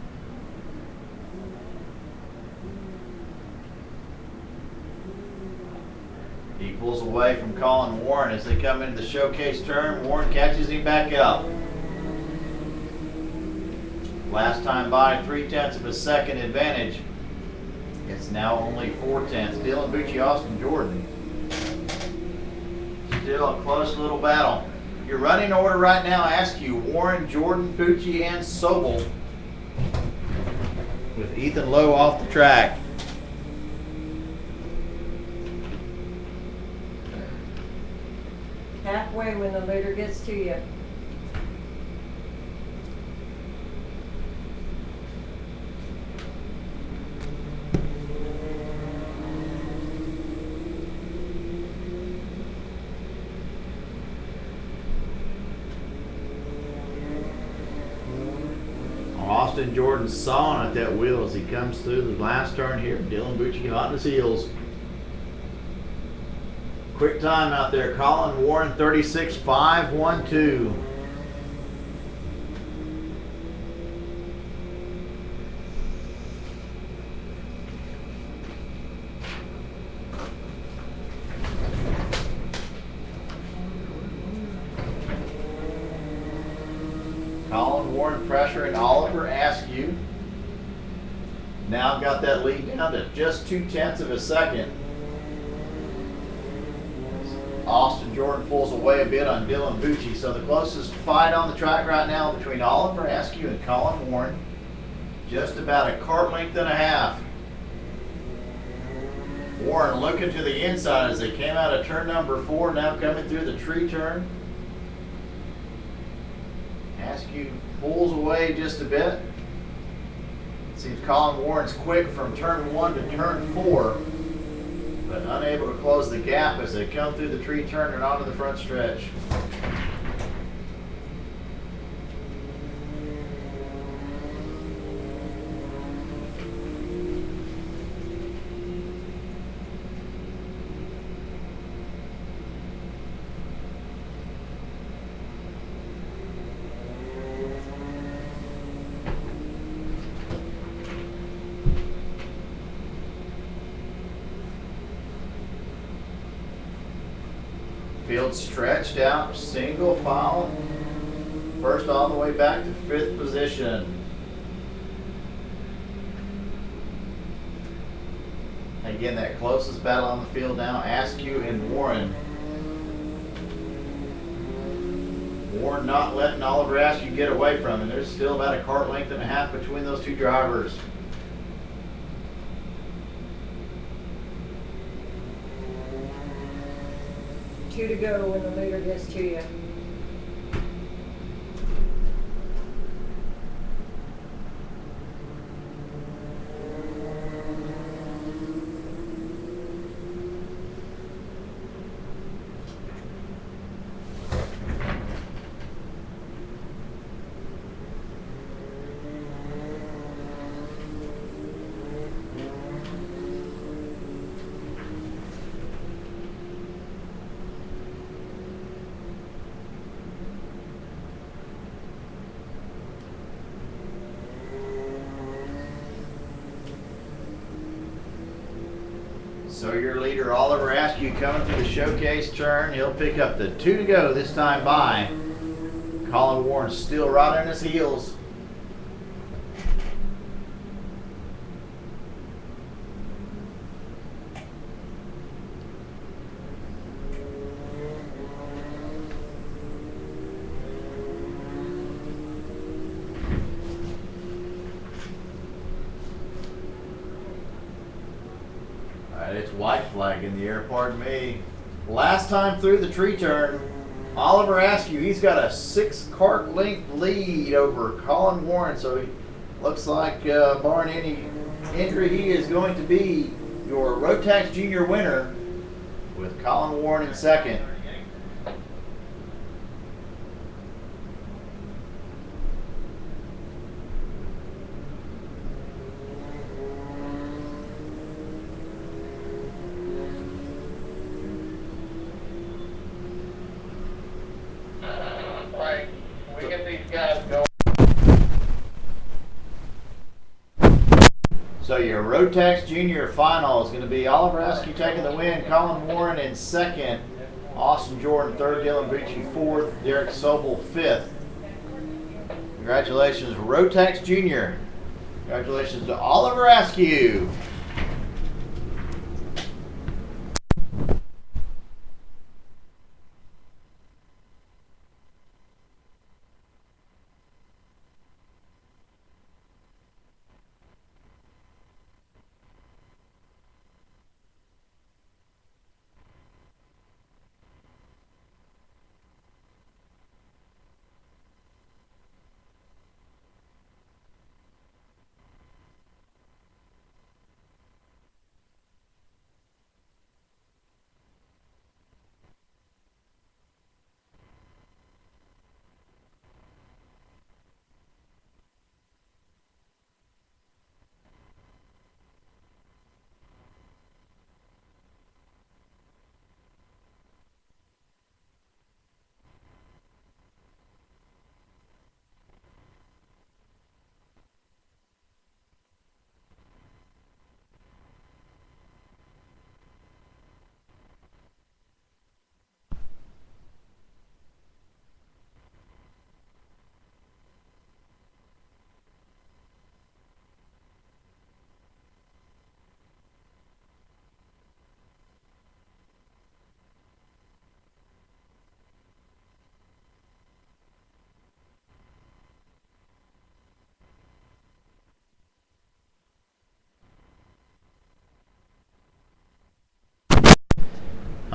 He pulls away from Colin Warren as they come into the showcase turn. Warren catches him back up. Last time by 3/10 of a second advantage. It's now only 4/10. Dylan Bucci, Austin Jordan. Still a close little battle. Your running order right now, Askew, Warren, Jordan, Bucci, and Sobel. With Ethan Lowe off the track. Halfway when the leader gets to you. Austin Jordan sawing at that wheel as he comes through the last turn here. Dylan Bucci hot in his heels. Quick time out there. Colin Warren 36.512. Colin Warren pressuring Oliver Askew. Now got that lead down to just 0.2 of a second. Austin Jordan pulls away a bit on Dylan Bucci. So the closest fight on the track right now between Oliver Askew and Colin Warren. Just about a kart length and a half. Warren looking to the inside as they came out of turn number 4, now coming through the tree turn. Askew pulls away just a bit. Seems Colin Warren's quick from turn 1 to turn 4, but unable to close the gap as they come through the tree turn and onto the front stretch. Field stretched out, single file, first all the way back to 5th position. Again, that closest battle on the field now, Askew and Warren. Warren not letting Oliver Askew get away from him. There's still about a kart length and a half between those two drivers. Two to go when the leader gets to you. So your leader, Oliver Askew, coming through the showcase turn. He'll pick up the 2 to go this time by. Colin Warren still right on his heels. It's white flag in the air, pardon me. Last time through the tree turn, Oliver Askew, he's got a 6 kart length lead over Colin Warren, so he looks like, barring any injury, he is going to be your Rotax Junior winner with Colin Warren in second. So your Rotax Junior final is going to be Oliver Askew taking the win, Colin Warren in second, Austin Jordan third, Dylan Bucci fourth, Derek Sobel fifth. Congratulations, Rotax Junior. Congratulations to Oliver Askew.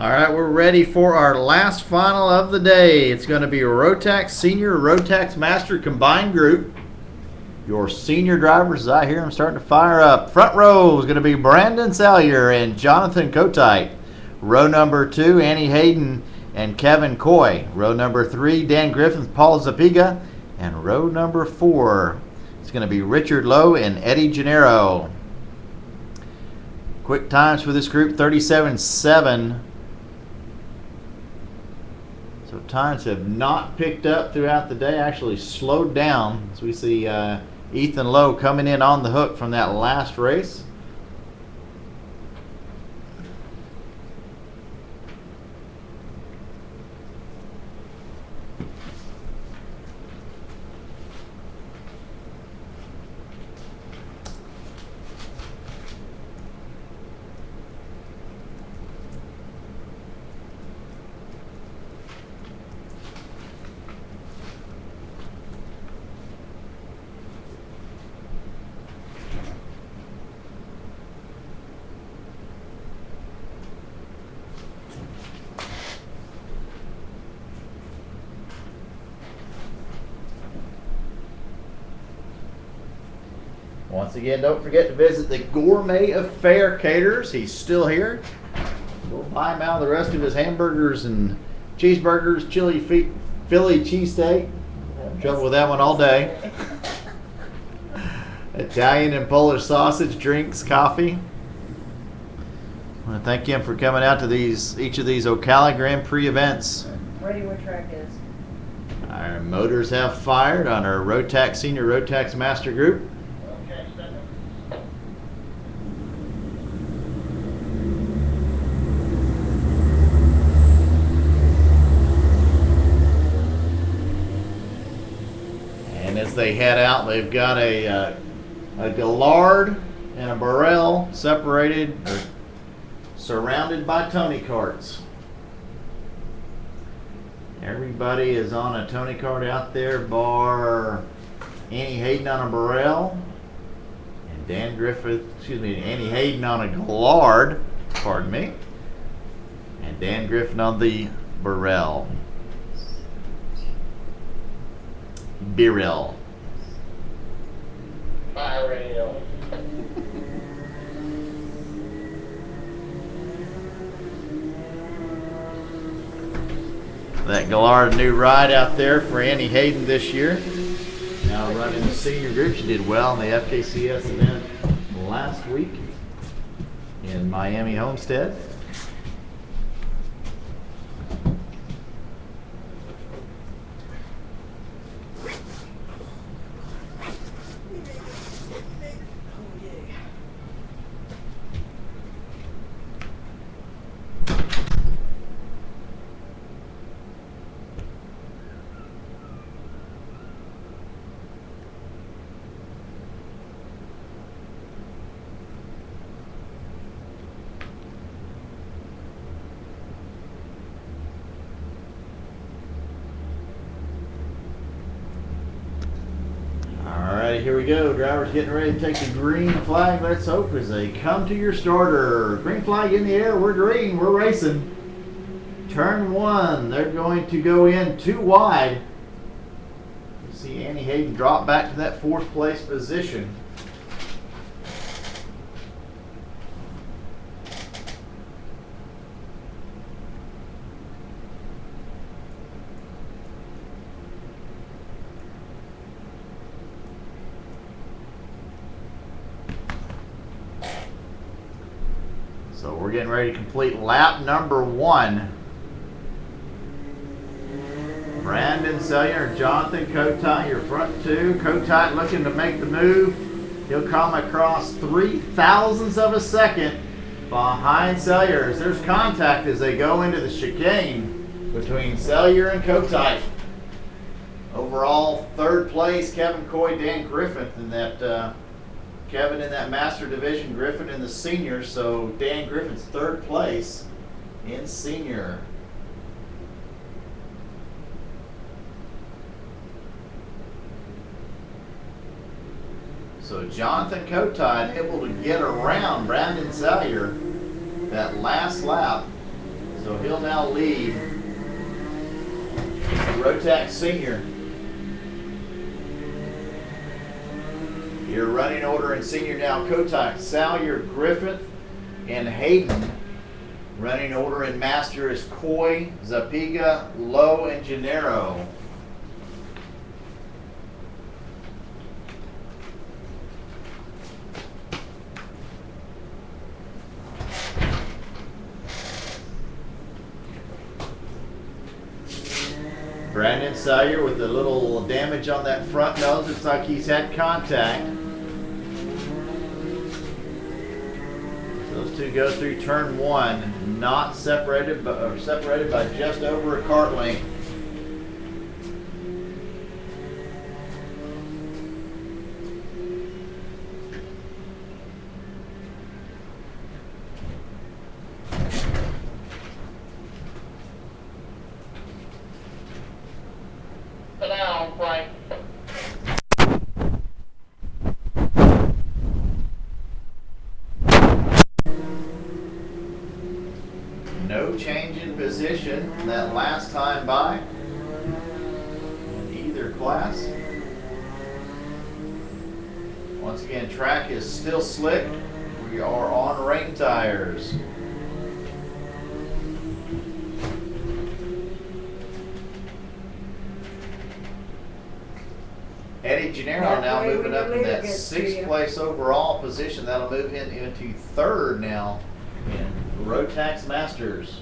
All right, we're ready for our last final of the day. It's going to be a Rotax Senior, Rotax Master combined group. Your senior drivers, as I hear them starting to fire up. Front row is going to be Brandon Salyer and Jonathan Kotite. Row number 2, Annie Hayden and Kevin Coy. Row number 3, Dan Griffin, Paul Zapiga. And row number 4, it's going to be Richard Lowe and Eddie Gennaro. Quick times for this group, 37.7. So times have not picked up throughout the day, actually slowed down as we see Ethan Lowe coming in on the hook from that last race. Once again, don't forget to visit the Gourmet Affair Caterers. He's still here. Go buy him out the rest of his hamburgers and cheeseburgers, Philly cheesesteak. Have trouble with that one all day. Italian and Polish sausage, drinks, coffee. I want to thank him for coming out to each of these Ocala Grand Prix events. Ready where track is. Our motors have fired on our Rotax Senior, Rotax Master group. And as they head out, they've got a Gallard and a Burrell separated or surrounded by Tony carts. Everybody is on a Tony cart out there, bar Annie Hayden on a Burrell and Annie Hayden on a Gallard, pardon me, and Dan Griffin on the Burrell. Birrell. Fire. That Gallard, new ride out there for Annie Hayden this year. Now running the senior group. She did well in the FKCS event last week in Miami Homestead. Here we go. Drivers getting ready to take the green flag. Let's hope as they come to your starter. Green flag in the air. We're green. We're racing. Turn 1. They're going to go in 2 wide. You see Annie Hayden drop back to that 4th place position. So we're getting ready to complete lap number 1. Brandon Sellier, Jonathan Kotite, your front 2. Kotite looking to make the move. He'll come across 0.003 of a second behind Sellier. As there's contact as they go into the chicane between Sellier and Kotite. Overall, 3rd place, Kevin Coy, Dan Griffin in that Kevin in that master division, Griffin in the senior, so Dan Griffin's 3rd place in senior. So Jonathan Kotite able to get around Brandon Salyer that last lap. So he'll now lead Rotax Senior. Your running order in senior now: Kotak, Salyer, Griffith, and Hayden. Running order in master is Coy, Zapiga, Lowe, and Gennaro. Brandon Salyer with a little damage on that front nose. Looks like he's had contact. Those two go through turn one, not separated, but separated by just over a cart length. Sit down, Frank. No change in position that last time by in either class. Once again, track is still slick. We are on rain tires. Eddie Gennaro now Halfway moving when up your in leader that gets to sixth you. place overall position. That'll move him into third now in Rotax Masters.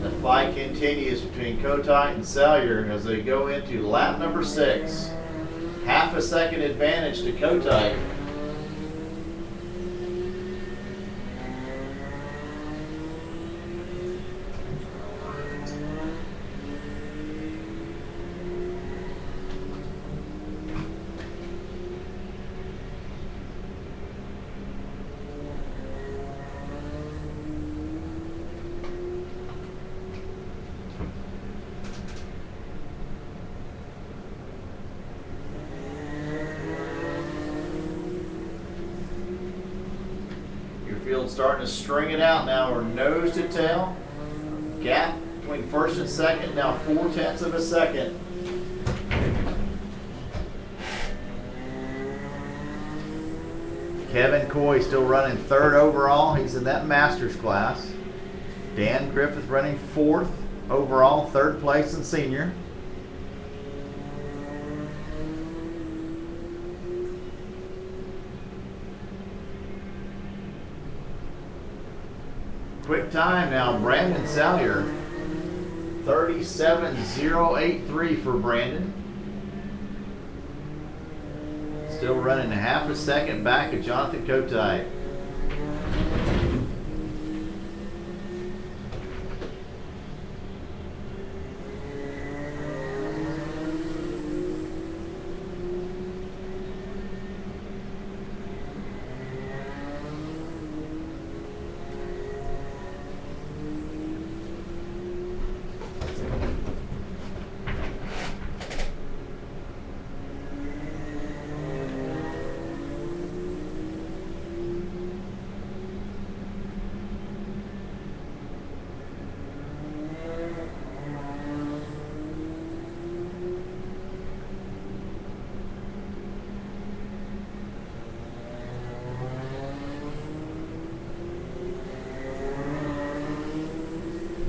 The fight continues between Kotak and Salyer as they go into lap number 6. Half a second advantage to Kotak. Field's starting to string it out now. We're nose to tail. Gap between first and second now 0.4 of a second. Kevin Coy still running third overall. He's in that Masters class. Dan Griffith running fourth overall, third place in senior. Quick time now, Brandon Salyer, 37.083 for Brandon. Still running a half a second back of Jonathan Kotai.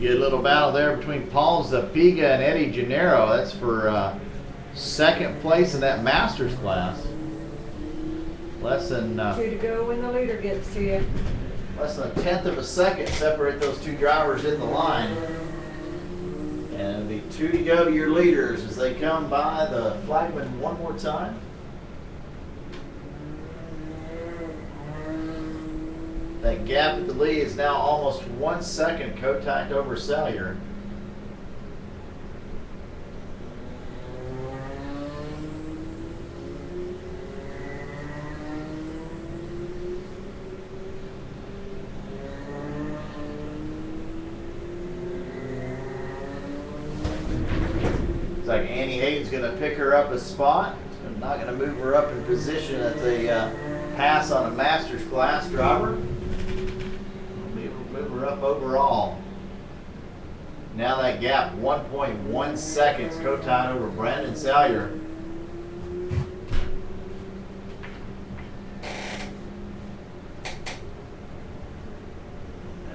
Good little battle there between Paul Zapiga and Eddie Gennaro. That's for second place in that Masters class. Less than 2 to go when the leader gets to you. less than 1/10 of a second separate those two drivers in the line. And it'll be 2 to go to your leaders as they come by the flagman one more time. That gap at the lead is now almost 1 second. Kotak over Salyer. Looks like Annie Hayden's going to pick her up a spot. Not going to move her up in position at the pass on a Masters class driver. Move her up overall. Now that gap, 1.1 seconds, Kotai over Brandon Salyer.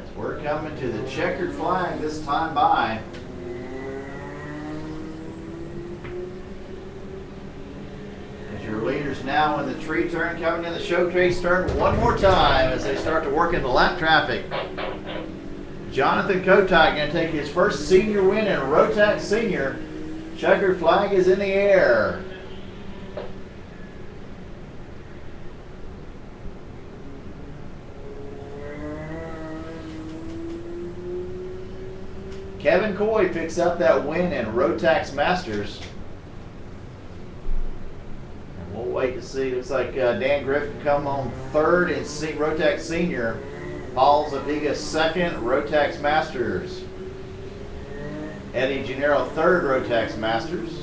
As we're coming to the checkered flag this time by. As your leaders now in the tree turn, coming in the showcase turn one more time as they start to work in the lap traffic. Jonathan Kotai going to take his first senior win in Rotax Senior. Checkered flag is in the air. Kevin Coy picks up that win in Rotax Masters. And we'll wait to see. Looks like Dan Griffin come home third in Rotax Senior. Paul Zabiga second, Rotax Masters. Eddie Gennaro third, Rotax Masters.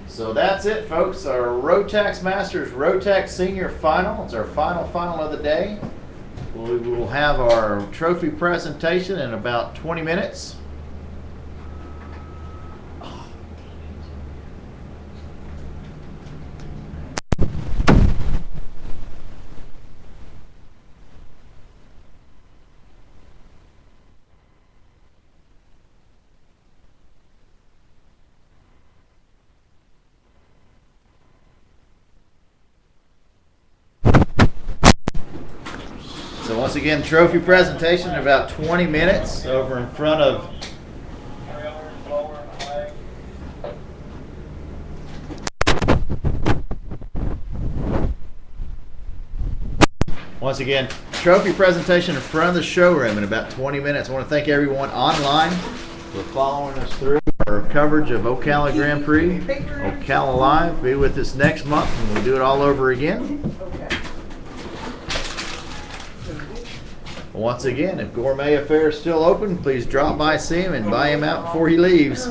So that's it, folks. Our Rotax Masters, Rotax Senior final. It's our final of the day. We will have our trophy presentation in about 20 minutes. So once again, trophy presentation in about 20 minutes over in front of once again, trophy presentation in front of the showroom in about 20 minutes. I want to thank everyone online for following us through our coverage of Ocala Grand Prix. Ocala Live. Be with us next month when we do it all over again. Once again, if Gourmet Affair is still open, please drop by, see him, and buy him out before he leaves.